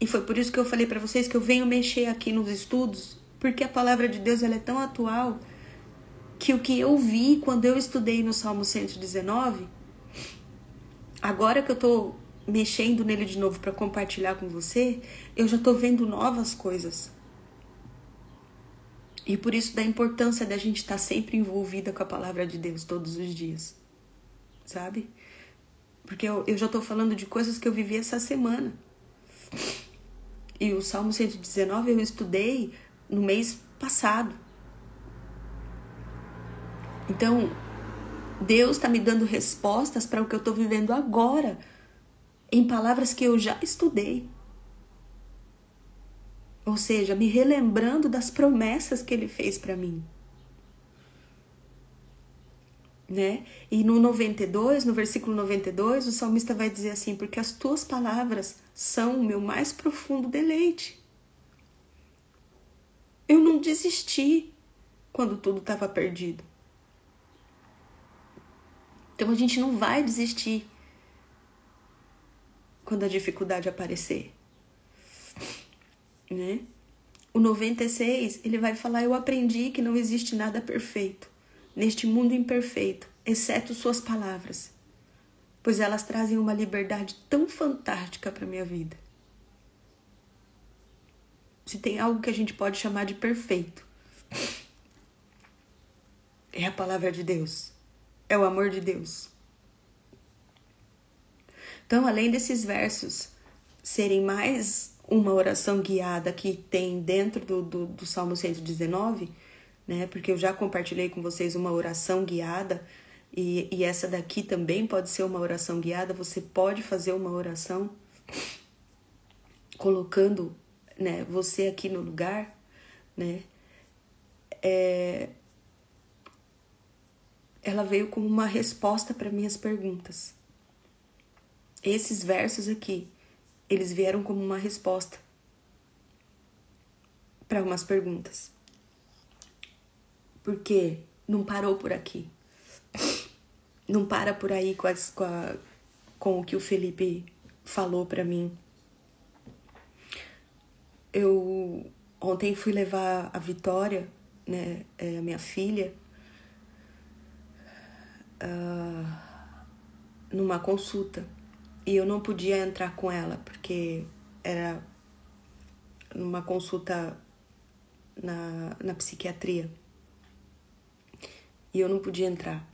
E foi por isso que eu falei pra vocês que eu venho mexer aqui nos estudos, porque a palavra de Deus ela é tão atual que o que eu vi quando eu estudei no Salmo 119, agora que eu tô mexendo nele de novo pra compartilhar com você, eu já tô vendo novas coisas. E por isso da importância da gente estar sempre envolvida com a palavra de Deus todos os dias, sabe? Porque eu já tô falando de coisas que eu vivi essa semana. E o Salmo 119 eu estudei no mês passado. Então, Deus está me dando respostas para o que eu estou vivendo agora, em palavras que eu já estudei. Ou seja, me relembrando das promessas que Ele fez para mim. Né? E no 92, no versículo 92, o salmista vai dizer assim: porque as tuas palavras são o meu mais profundo deleite. Eu não desisti quando tudo estava perdido. Então a gente não vai desistir quando a dificuldade aparecer. Né? O 96, ele vai falar: eu aprendi que não existe nada perfeito neste mundo imperfeito, exceto suas palavras, pois elas trazem uma liberdade tão fantástica para minha vida. Se tem algo que a gente pode chamar de perfeito, é a palavra de Deus, é o amor de Deus. Então, além desses versos serem mais uma oração guiada que tem dentro do Salmo 119, né? Porque eu já compartilhei com vocês uma oração guiada, e essa daqui também pode ser uma oração guiada. Você pode fazer uma oração colocando, né, você aqui no lugar, né? Ela veio como uma resposta para minhas perguntas. Esses versos aqui, eles vieram como uma resposta para umas perguntas. Porque não parou por aqui. Não para por aí com o que o Felipe falou para mim. Eu ontem fui levar a Vitória, né, a minha filha, numa consulta. E eu não podia entrar com ela, porque era numa consulta na psiquiatria. E eu não podia entrar.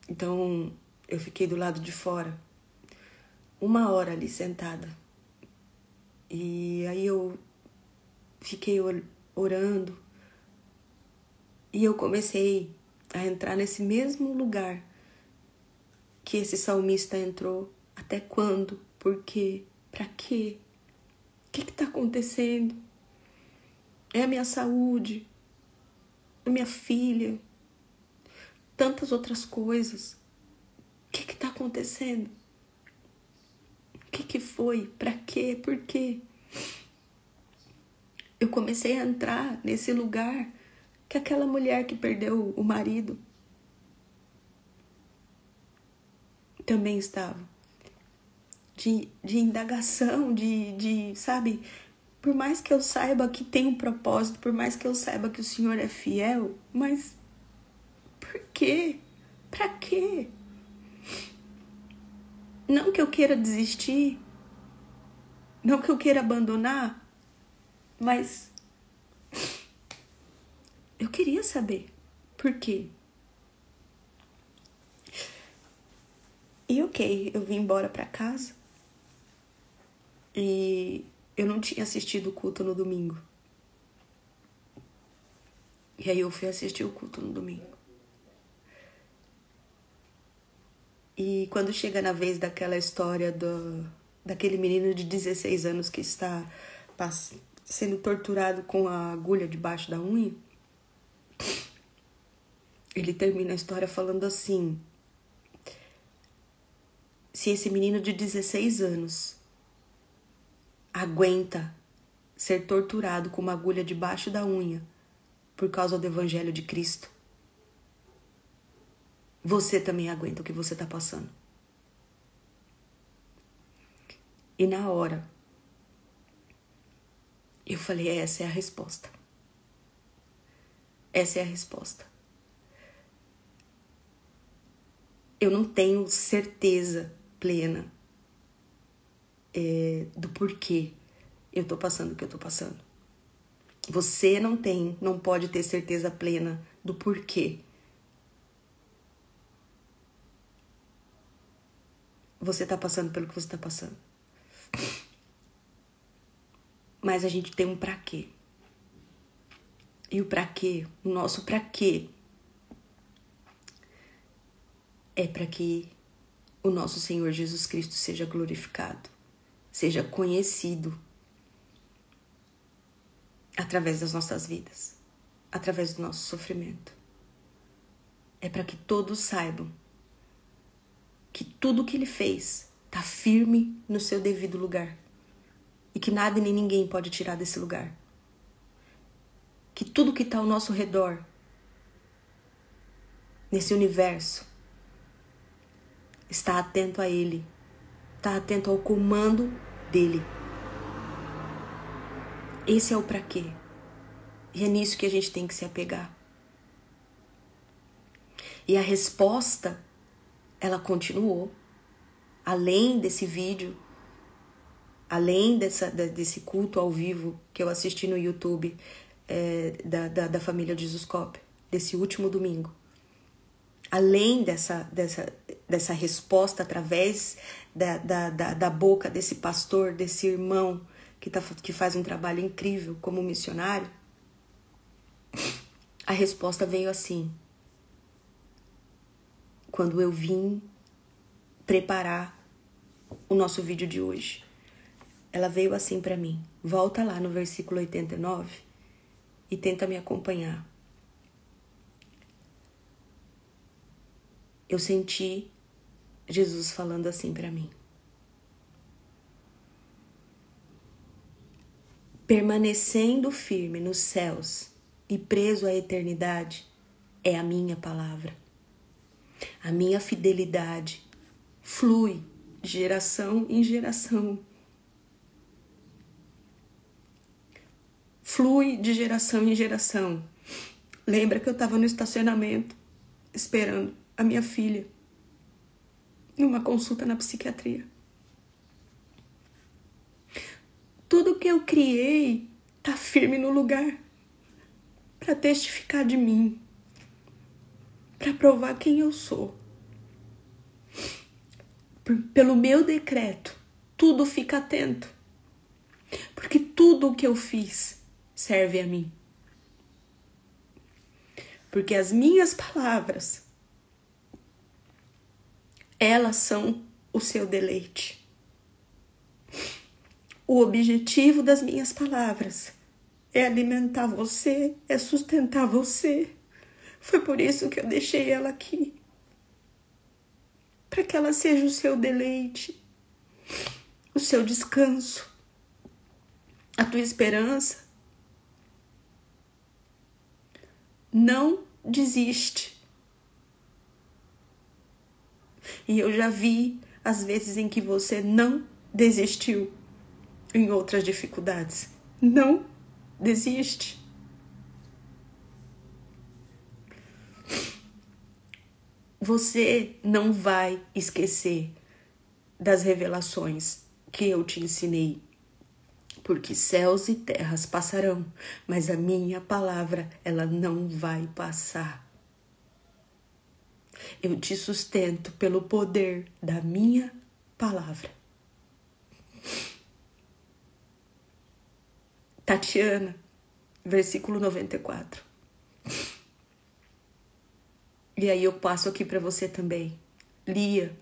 Então, eu fiquei do lado de fora, 1 hora ali sentada. E aí eu fiquei orando. E eu comecei a entrar nesse mesmo lugar que esse salmista entrou. Até quando? Por quê? Pra quê? O que tá acontecendo? É a minha saúde? É a minha filha? Tantas outras coisas. O que tá acontecendo? O que foi? Pra quê? Por quê? Eu comecei a entrar nesse lugar que aquela mulher que perdeu o marido também estava. De indagação, sabe? Por mais que eu saiba que tem um propósito, por mais que eu saiba que o Senhor é fiel, mas por quê? Pra quê? Não que eu queira desistir, não que eu queira abandonar, mas eu queria saber por quê. E ok, eu vim embora pra casa e eu não tinha assistido o culto no domingo. E aí eu fui assistir o culto no domingo. E quando chega na vez daquela história daquele menino de 16 anos que está sendo torturado com a agulha debaixo da unha, ele termina a história falando assim: se esse menino de 16 anos aguenta ser torturado com uma agulha debaixo da unha por causa do Evangelho de Cristo, você também aguenta o que você está passando. E na hora, eu falei, essa é a resposta. Essa é a resposta. Eu não tenho certeza plena do porquê eu tô passando o que eu tô passando. Você não pode ter certeza plena do porquê você tá passando pelo que você tá passando. Mas a gente tem um pra quê. E o pra quê, o nosso pra quê, é para que o nosso Senhor Jesus Cristo seja glorificado, seja conhecido através das nossas vidas, através do nosso sofrimento. É para que todos saibam que tudo que Ele fez está firme no seu devido lugar e que nada e nem ninguém pode tirar desse lugar. Que tudo que está ao nosso redor, nesse universo, está atento a Ele, está atento ao comando dEle. Esse é o pra quê. E é nisso que a gente tem que se apegar. E a resposta, ela continuou. Além desse vídeo, além desse culto ao vivo que eu assisti no YouTube da família Jesus Cop, desse último domingo. Além dessa resposta através da boca desse pastor, desse irmão que faz um trabalho incrível como missionário, a resposta veio assim. Quando eu vim preparar o nosso vídeo de hoje, ela veio assim para mim. Volta lá no versículo 89 e tenta me acompanhar. Eu senti Jesus falando assim para mim: permanecendo firme nos céus e preso à eternidade é a minha palavra. A minha fidelidade flui de geração em geração. Flui de geração em geração. Lembra que eu estava no estacionamento esperando a minha filha numa consulta na psiquiatria. Tudo que eu criei está firme no lugar para testificar de mim, para provar quem eu sou. Pelo meu decreto, tudo fica atento, porque tudo o que eu fiz serve a mim. Porque as minhas palavras, elas são o seu deleite. O objetivo das minhas palavras é alimentar você, é sustentar você. Foi por isso que eu deixei ela aqui. Para que ela seja o seu deleite, o seu descanso, a tua esperança. Não desiste. E eu já vi as vezes em que você não desistiu em outras dificuldades. Não desiste. Você não vai esquecer das revelações que eu te ensinei. Porque céus e terras passarão, mas a minha palavra, ela não vai passar. Eu te sustento pelo poder da minha palavra. Tatiana, versículo 94. E aí eu passo aqui para você também. Lia,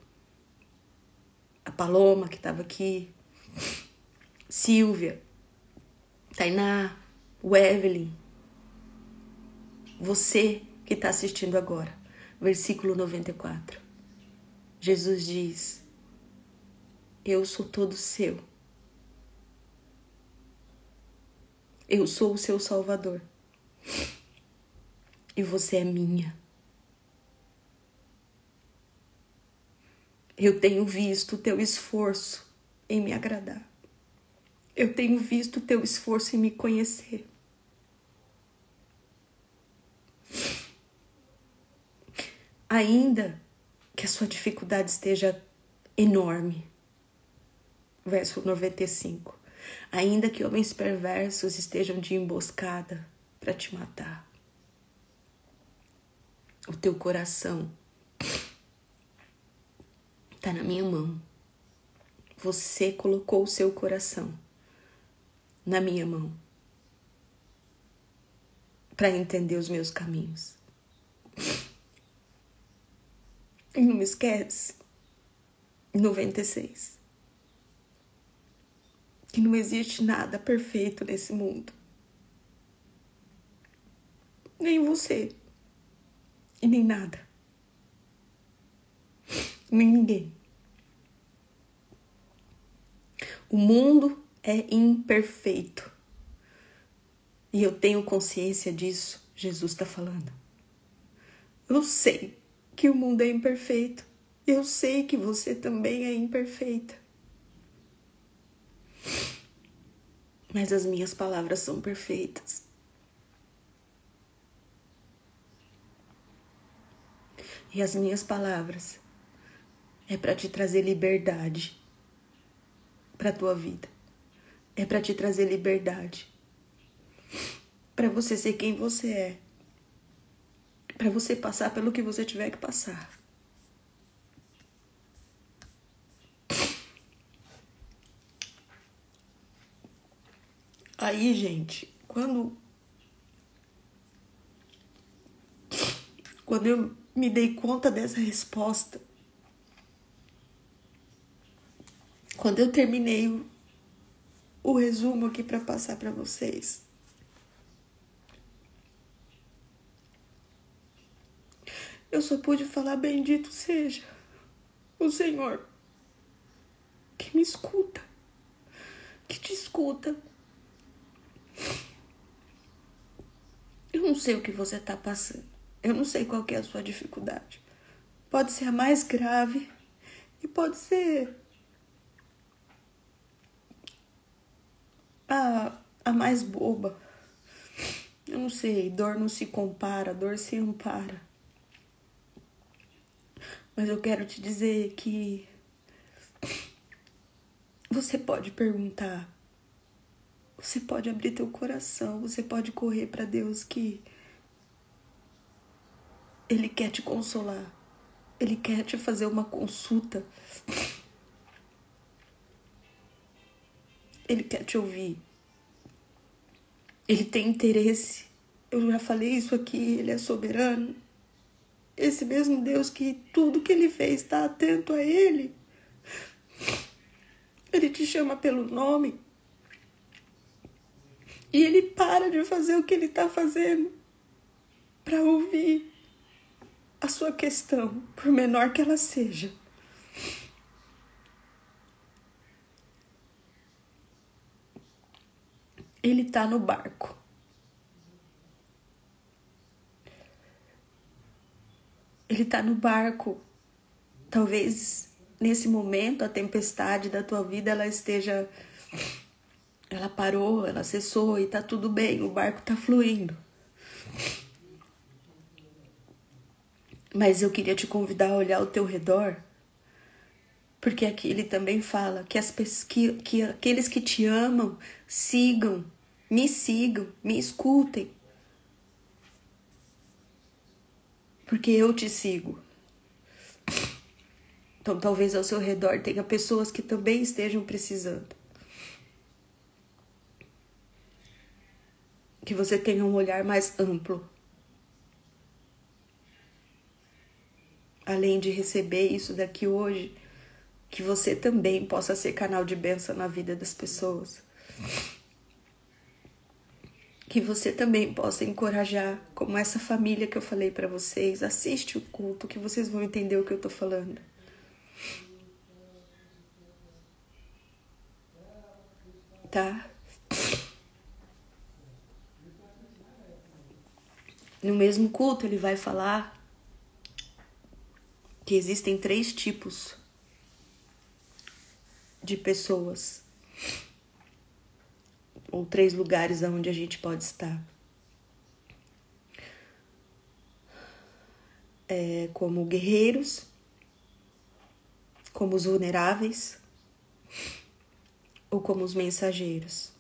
a Paloma que estava aqui, Silvia, Tainá, o Evelyn, você que está assistindo agora. Versículo 94. Jesus diz: eu sou todo seu. Eu sou o seu Salvador. E você é minha. Eu tenho visto o teu esforço em me agradar. Eu tenho visto o teu esforço em me conhecer. Ainda que a sua dificuldade esteja enorme. Verso 95. Ainda que homens perversos estejam de emboscada para te matar. O teu coração está na minha mão. Você colocou o seu coração na minha mão para entender os meus caminhos. E não me esquece, 96, que não existe nada perfeito nesse mundo. Nem você. E nem nada. Nem ninguém. O mundo é imperfeito. E eu tenho consciência disso. Jesus está falando. Eu sei que o mundo é imperfeito. Eu sei que você também é imperfeita. Mas as minhas palavras são perfeitas. E as minhas palavras é para te trazer liberdade para a tua vida. É para te trazer liberdade. Para você ser quem você é. Para você passar pelo que você tiver que passar. Aí, gente, quando eu me dei conta dessa resposta, quando eu terminei o resumo aqui para passar para vocês, eu só pude falar: bendito seja o Senhor que me escuta, que te escuta. Eu não sei o que você está passando. Eu não sei qual que é a sua dificuldade. Pode ser a mais grave e pode ser a mais boba. Eu não sei, dor não se compara, dor se ampara. Mas eu quero te dizer que você pode perguntar, você pode abrir teu coração, você pode correr para Deus, que Ele quer te consolar. Ele quer te fazer uma consulta. Ele quer te ouvir. Ele tem interesse. Eu já falei isso aqui, Ele é soberano. Esse mesmo Deus que tudo que Ele fez está atento a Ele. Ele te chama pelo nome. E Ele para de fazer o que Ele está fazendo para ouvir a sua questão, por menor que ela seja. Ele está no barco. Ele está no barco. Talvez nesse momento a tempestade da tua vida ela parou, ela cessou e tá tudo bem, o barco tá fluindo. Mas eu queria te convidar a olhar ao teu redor, porque aqui ele também fala que aqueles que te amam sigam, me escutem. Porque eu te sigo. Então talvez ao seu redor tenha pessoas que também estejam precisando. Que você tenha um olhar mais amplo. Além de receber isso daqui hoje, que você também possa ser canal de bênção na vida das pessoas. Que você também possa encorajar, como essa família que eu falei para vocês. Assiste o culto que vocês vão entender o que eu tô falando. Tá? No mesmo culto ele vai falar que existem 3 tipos de pessoas, ou 3 lugares onde a gente pode estar. Como guerreiros, como os vulneráveis, ou como os mensageiros.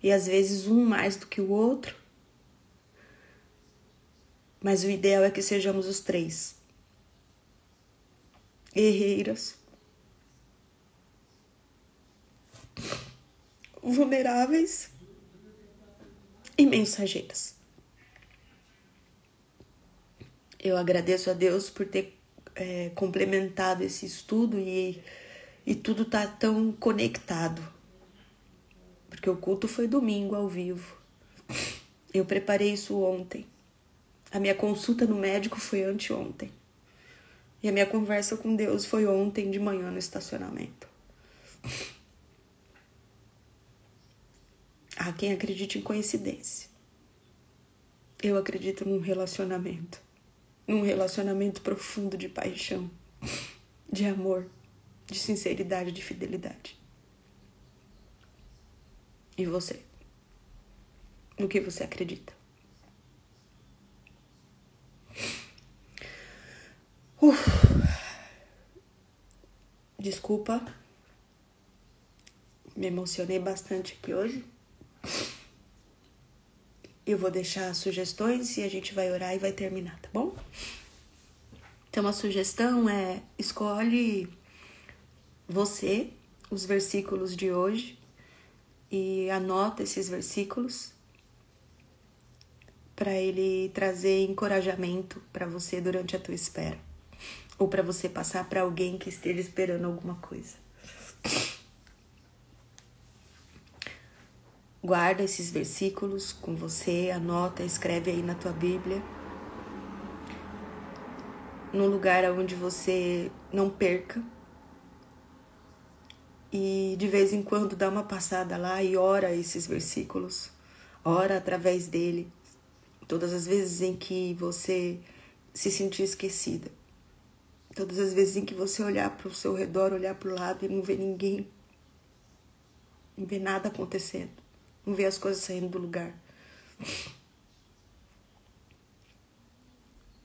E às vezes um mais do que o outro, mas o ideal é que sejamos os 3. Guerreiras, vulneráveis e mensageiras. Eu agradeço a Deus por ter complementado esse estudo e tudo tá tão conectado. Porque o culto foi domingo ao vivo. Eu preparei isso ontem. A minha consulta no médico foi anteontem. E a minha conversa com Deus foi ontem de manhã no estacionamento. Há quem acredite em coincidência. Eu acredito num relacionamento. Num relacionamento profundo de paixão, de amor, de sinceridade, de fidelidade. E você? No que você acredita? Desculpa, me emocionei bastante aqui hoje. Eu vou deixar sugestões e a gente vai orar e vai terminar, tá bom? Então a sugestão é: escolhe você os versículos de hoje e anota esses versículos para ele trazer encorajamento para você durante a tua espera. Ou para você passar para alguém que esteja esperando alguma coisa. Guarda esses versículos com você, anota, escreve aí na tua Bíblia. Num lugar onde você não perca. E de vez em quando dá uma passada lá e ora esses versículos. Ora através dele. Todas as vezes em que você se sentir esquecida. Todas as vezes em que você olhar para o seu redor, olhar para o lado e não ver ninguém. Não ver nada acontecendo. Não ver as coisas saindo do lugar.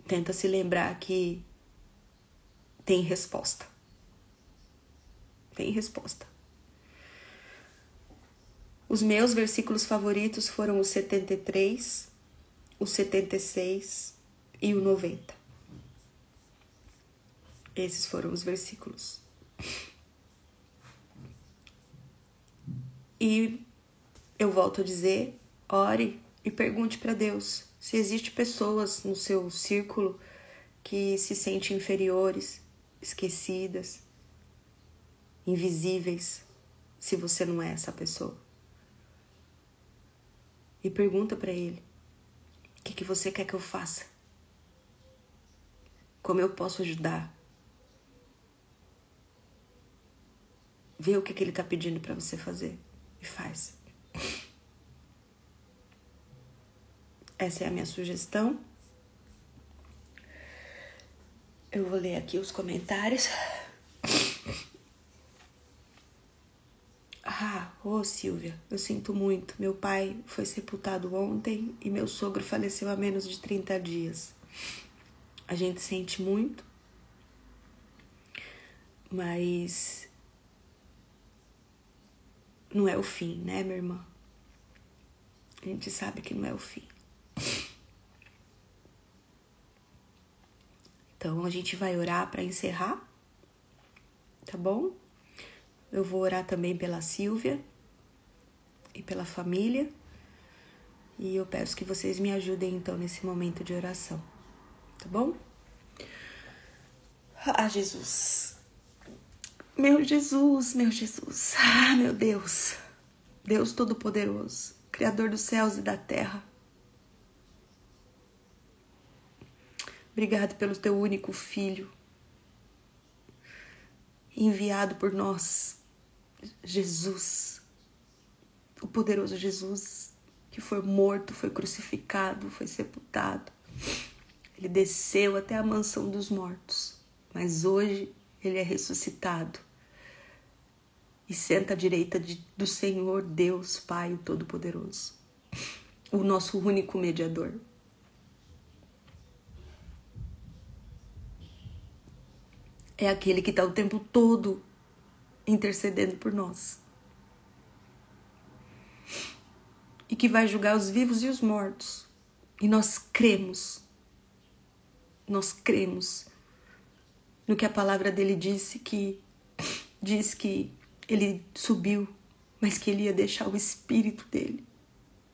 Tenta se lembrar que tem resposta. Tem resposta. Os meus versículos favoritos foram o 73, o 76 e o 90. Esses foram os versículos. E eu volto a dizer, ore e pergunte para Deus se existem pessoas no seu círculo que se sentem inferiores, esquecidas, invisíveis, se você não é essa pessoa. E pergunta para ele, o que você quer que eu faça? Como eu posso ajudar? Vê o que ele está pedindo para você fazer. e faz. Essa é a minha sugestão. Eu vou ler aqui os comentários. Silvia, eu sinto muito. Meu pai foi sepultado ontem e meu sogro faleceu há menos de 30 dias. A gente sente muito, mas não é o fim, né, minha irmã? A gente sabe que não é o fim. Então, a gente vai orar para encerrar, tá bom? Eu vou orar também pela Silvia e pela família. E eu peço que vocês me ajudem, então, nesse momento de oração, tá bom? Jesus. Meu Jesus, meu Jesus. Meu Deus. Deus Todo-Poderoso, Criador dos céus e da terra. Obrigado pelo teu único Filho, enviado por nós, Jesus, o poderoso Jesus, que foi morto, foi crucificado, foi sepultado. Ele desceu até a mansão dos mortos, mas hoje ele é ressuscitado e senta à direita do Senhor Deus Pai, o Todo-Poderoso, o nosso único mediador. É aquele que está o tempo todo intercedendo por nós. E que vai julgar os vivos e os mortos. E nós cremos no que a palavra dele diz que ele subiu, mas que ele ia deixar o Espírito dele,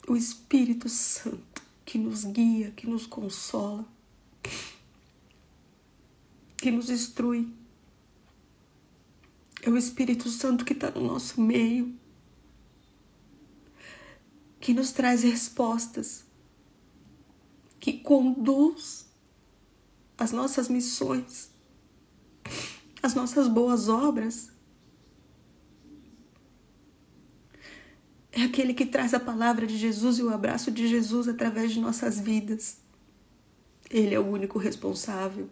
o Espírito Santo, que nos guia, que nos consola, que nos instrui. É o Espírito Santo que está no nosso meio, que nos traz respostas, que conduz as nossas missões, as nossas boas obras. É aquele que traz a palavra de Jesus e o abraço de Jesus através de nossas vidas. Ele é o único responsável,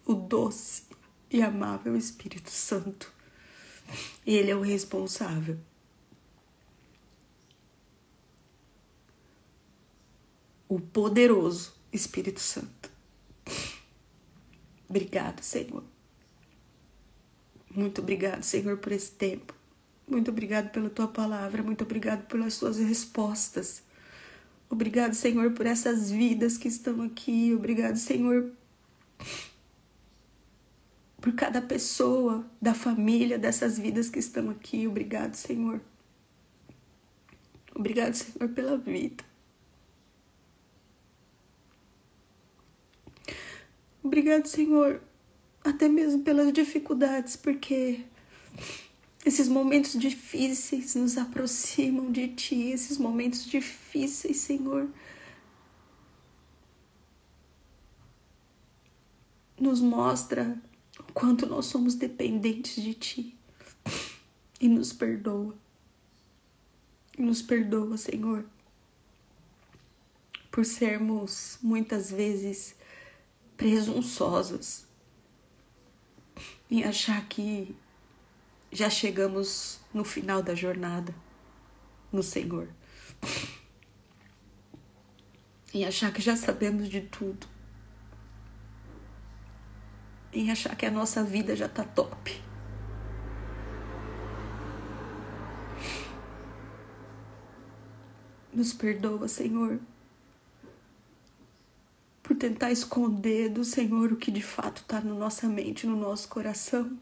o doce e amável Espírito Santo. Ele é o responsável. O poderoso Espírito Santo. Obrigado, Senhor. Muito obrigado, Senhor, por esse tempo. Muito obrigado pela tua palavra. Muito obrigado pelas suas respostas. Obrigado, Senhor, por essas vidas que estão aqui. Obrigado, Senhor, por cada pessoa da família dessas vidas que estão aqui. Obrigado, Senhor. Obrigado, Senhor, pela vida. Obrigado, Senhor, até mesmo pelas dificuldades, porque esses momentos difíceis nos aproximam de Ti. Esses momentos difíceis, Senhor, nos mostra o quanto nós somos dependentes de Ti. E nos perdoa. Nos perdoa, Senhor, por sermos muitas vezes presunçosos em achar que já chegamos no final da jornada no Senhor, em achar que já sabemos de tudo, em achar que a nossa vida já tá top. Nos perdoa, Senhor, por tentar esconder do Senhor o que de fato está na nossa mente, no nosso coração.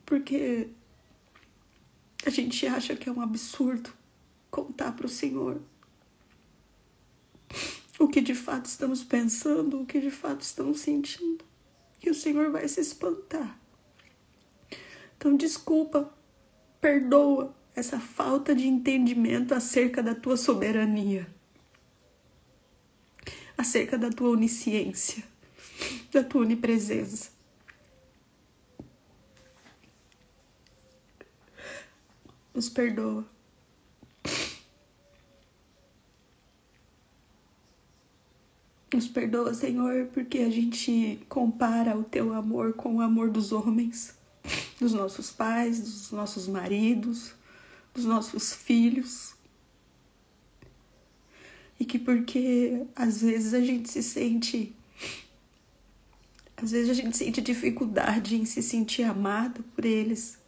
Porque a gente acha que é um absurdo contar para o Senhor o que de fato estamos pensando, o que de fato estamos sentindo. E o Senhor vai se espantar. Então, desculpa, perdoa essa falta de entendimento acerca da tua soberania, acerca da tua onisciência, da tua onipresença. Nos perdoa. Nos perdoa, Senhor, porque a gente compara o teu amor com o amor dos homens, dos nossos pais, dos nossos maridos, dos nossos filhos. E que porque às vezes a gente sente dificuldade em se sentir amado por eles.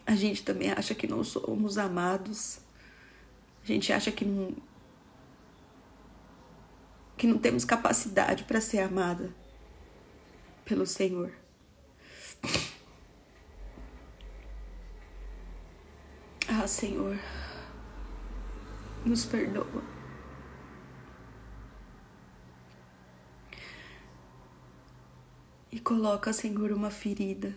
A gente também acha que não somos amados. A gente acha que não temos capacidade para ser amada pelo Senhor. Ah, Senhor, nos perdoa. E coloca, Senhor, uma ferida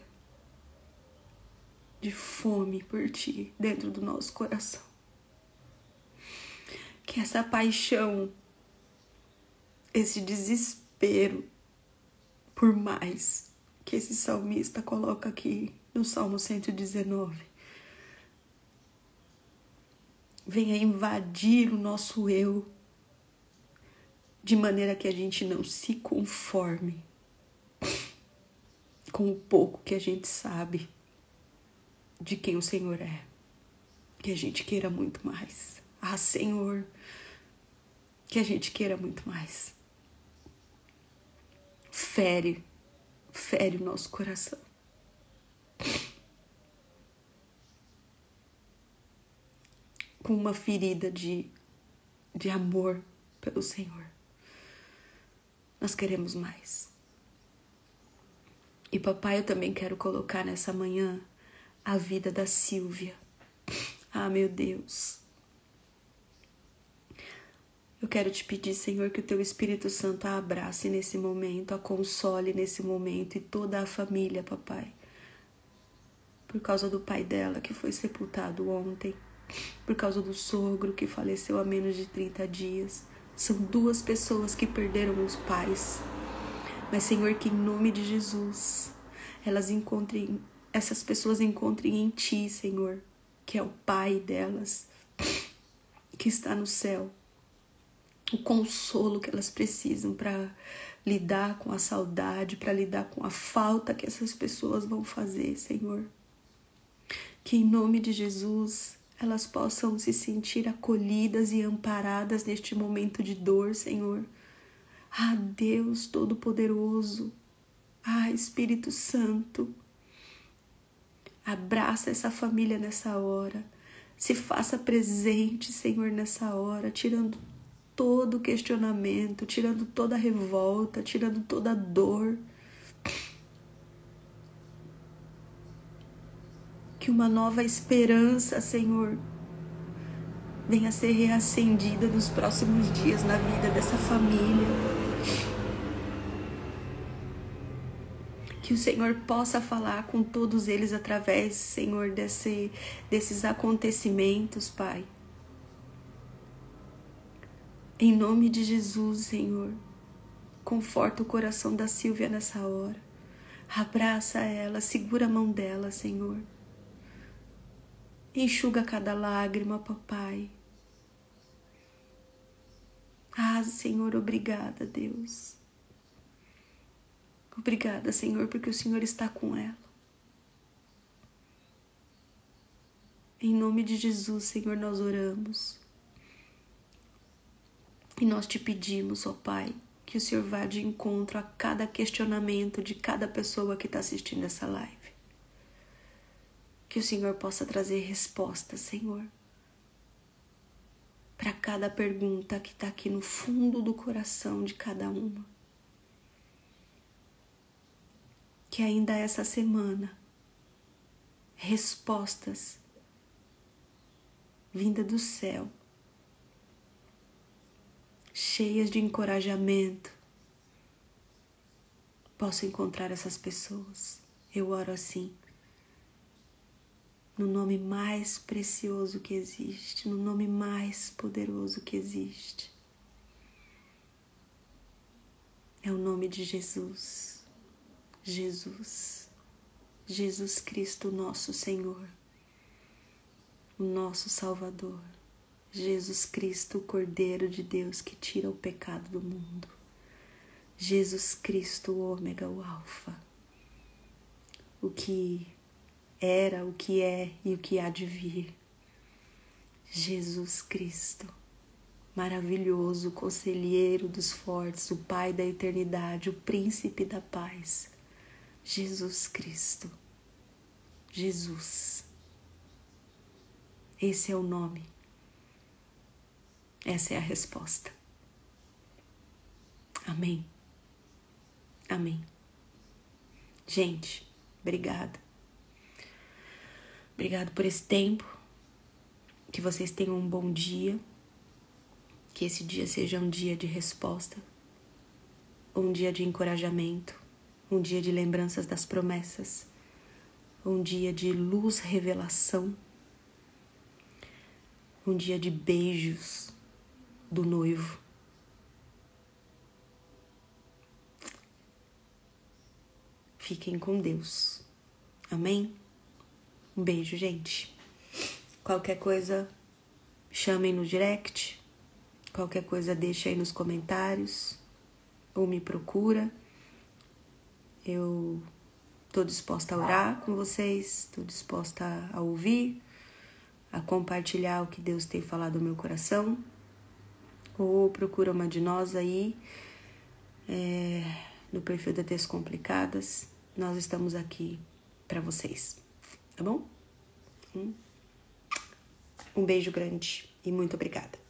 de fome por Ti dentro do nosso coração. Que essa paixão, esse desespero por mais que esse salmista coloca aqui no Salmo 119, venha invadir o nosso eu, de maneira que a gente não se conforme com o pouco que a gente sabe de quem o Senhor é, que a gente queira muito mais. Ah, Senhor, que a gente queira muito mais. Fere o nosso coração. Com uma ferida de amor pelo Senhor. Nós queremos mais. E papai, eu também quero colocar nessa manhã a vida da Silvia. Ah, meu Deus. Eu quero te pedir, Senhor, que o teu Espírito Santo a abrace nesse momento, a console nesse momento e toda a família, papai. Por causa do pai dela que foi sepultado ontem, por causa do sogro que faleceu há menos de 30 dias. São 2 pessoas que perderam os pais. Mas, Senhor, que em nome de Jesus, essas pessoas encontrem em Ti, Senhor, que é o Pai delas, que está no céu, o consolo que elas precisam para lidar com a saudade, para lidar com a falta que essas pessoas vão fazer, Senhor. Que em nome de Jesus elas possam se sentir acolhidas e amparadas neste momento de dor, Senhor. Ah, Deus Todo-Poderoso, ah, Espírito Santo, abraça essa família nessa hora, se faça presente, Senhor, nessa hora, tirando todo o questionamento, tirando toda a revolta, tirando toda a dor. Que uma nova esperança, Senhor, venha a ser reacendida nos próximos dias na vida dessa família. Que o Senhor possa falar com todos eles através, Senhor, desses acontecimentos, Pai. Em nome de Jesus, Senhor, conforta o coração da Silvia nessa hora. Abraça ela, segura a mão dela, Senhor. Enxuga cada lágrima, papai. Ah, Senhor, obrigada, Deus. Obrigada, Senhor, porque o Senhor está com ela. Em nome de Jesus, Senhor, nós oramos. E nós te pedimos, ó Pai, que o Senhor vá de encontro a cada questionamento de cada pessoa que está assistindo essa live. Que o Senhor possa trazer respostas, Senhor, para cada pergunta que está aqui no fundo do coração de cada uma. Que ainda essa semana, respostas vindas do céu, cheias de encorajamento, posso encontrar essas pessoas. Eu oro assim, no nome mais precioso que existe, no nome mais poderoso que existe. É o nome de Jesus. Jesus. Jesus Cristo, nosso Senhor, o nosso Salvador. Jesus Cristo, o Cordeiro de Deus que tira o pecado do mundo. Jesus Cristo, o Ômega, o Alfa, o que era, o que é e o que há de vir. Jesus Cristo, maravilhoso, conselheiro dos fortes, o Pai da eternidade, o Príncipe da paz. Jesus Cristo, Jesus. Esse é o nome. Essa é a resposta. Amém. Amém. Gente, obrigada. Obrigado por esse tempo. Que vocês tenham um bom dia. Que esse dia seja um dia de resposta. Um dia de encorajamento. Um dia de lembranças das promessas. Um dia de luz, revelação. Um dia de beijos do noivo. Fiquem com Deus. Amém? Um beijo, gente. Qualquer coisa, chamem no direct. Qualquer coisa, deixa aí nos comentários. Ou me procura. Eu estou disposta a orar com vocês. Estou disposta a ouvir. A compartilhar o que Deus tem falado no meu coração. Ou procura uma de nós aí. No perfil da Descomplicadas. Nós estamos aqui para vocês. Tá bom? Um beijo grande e muito obrigada.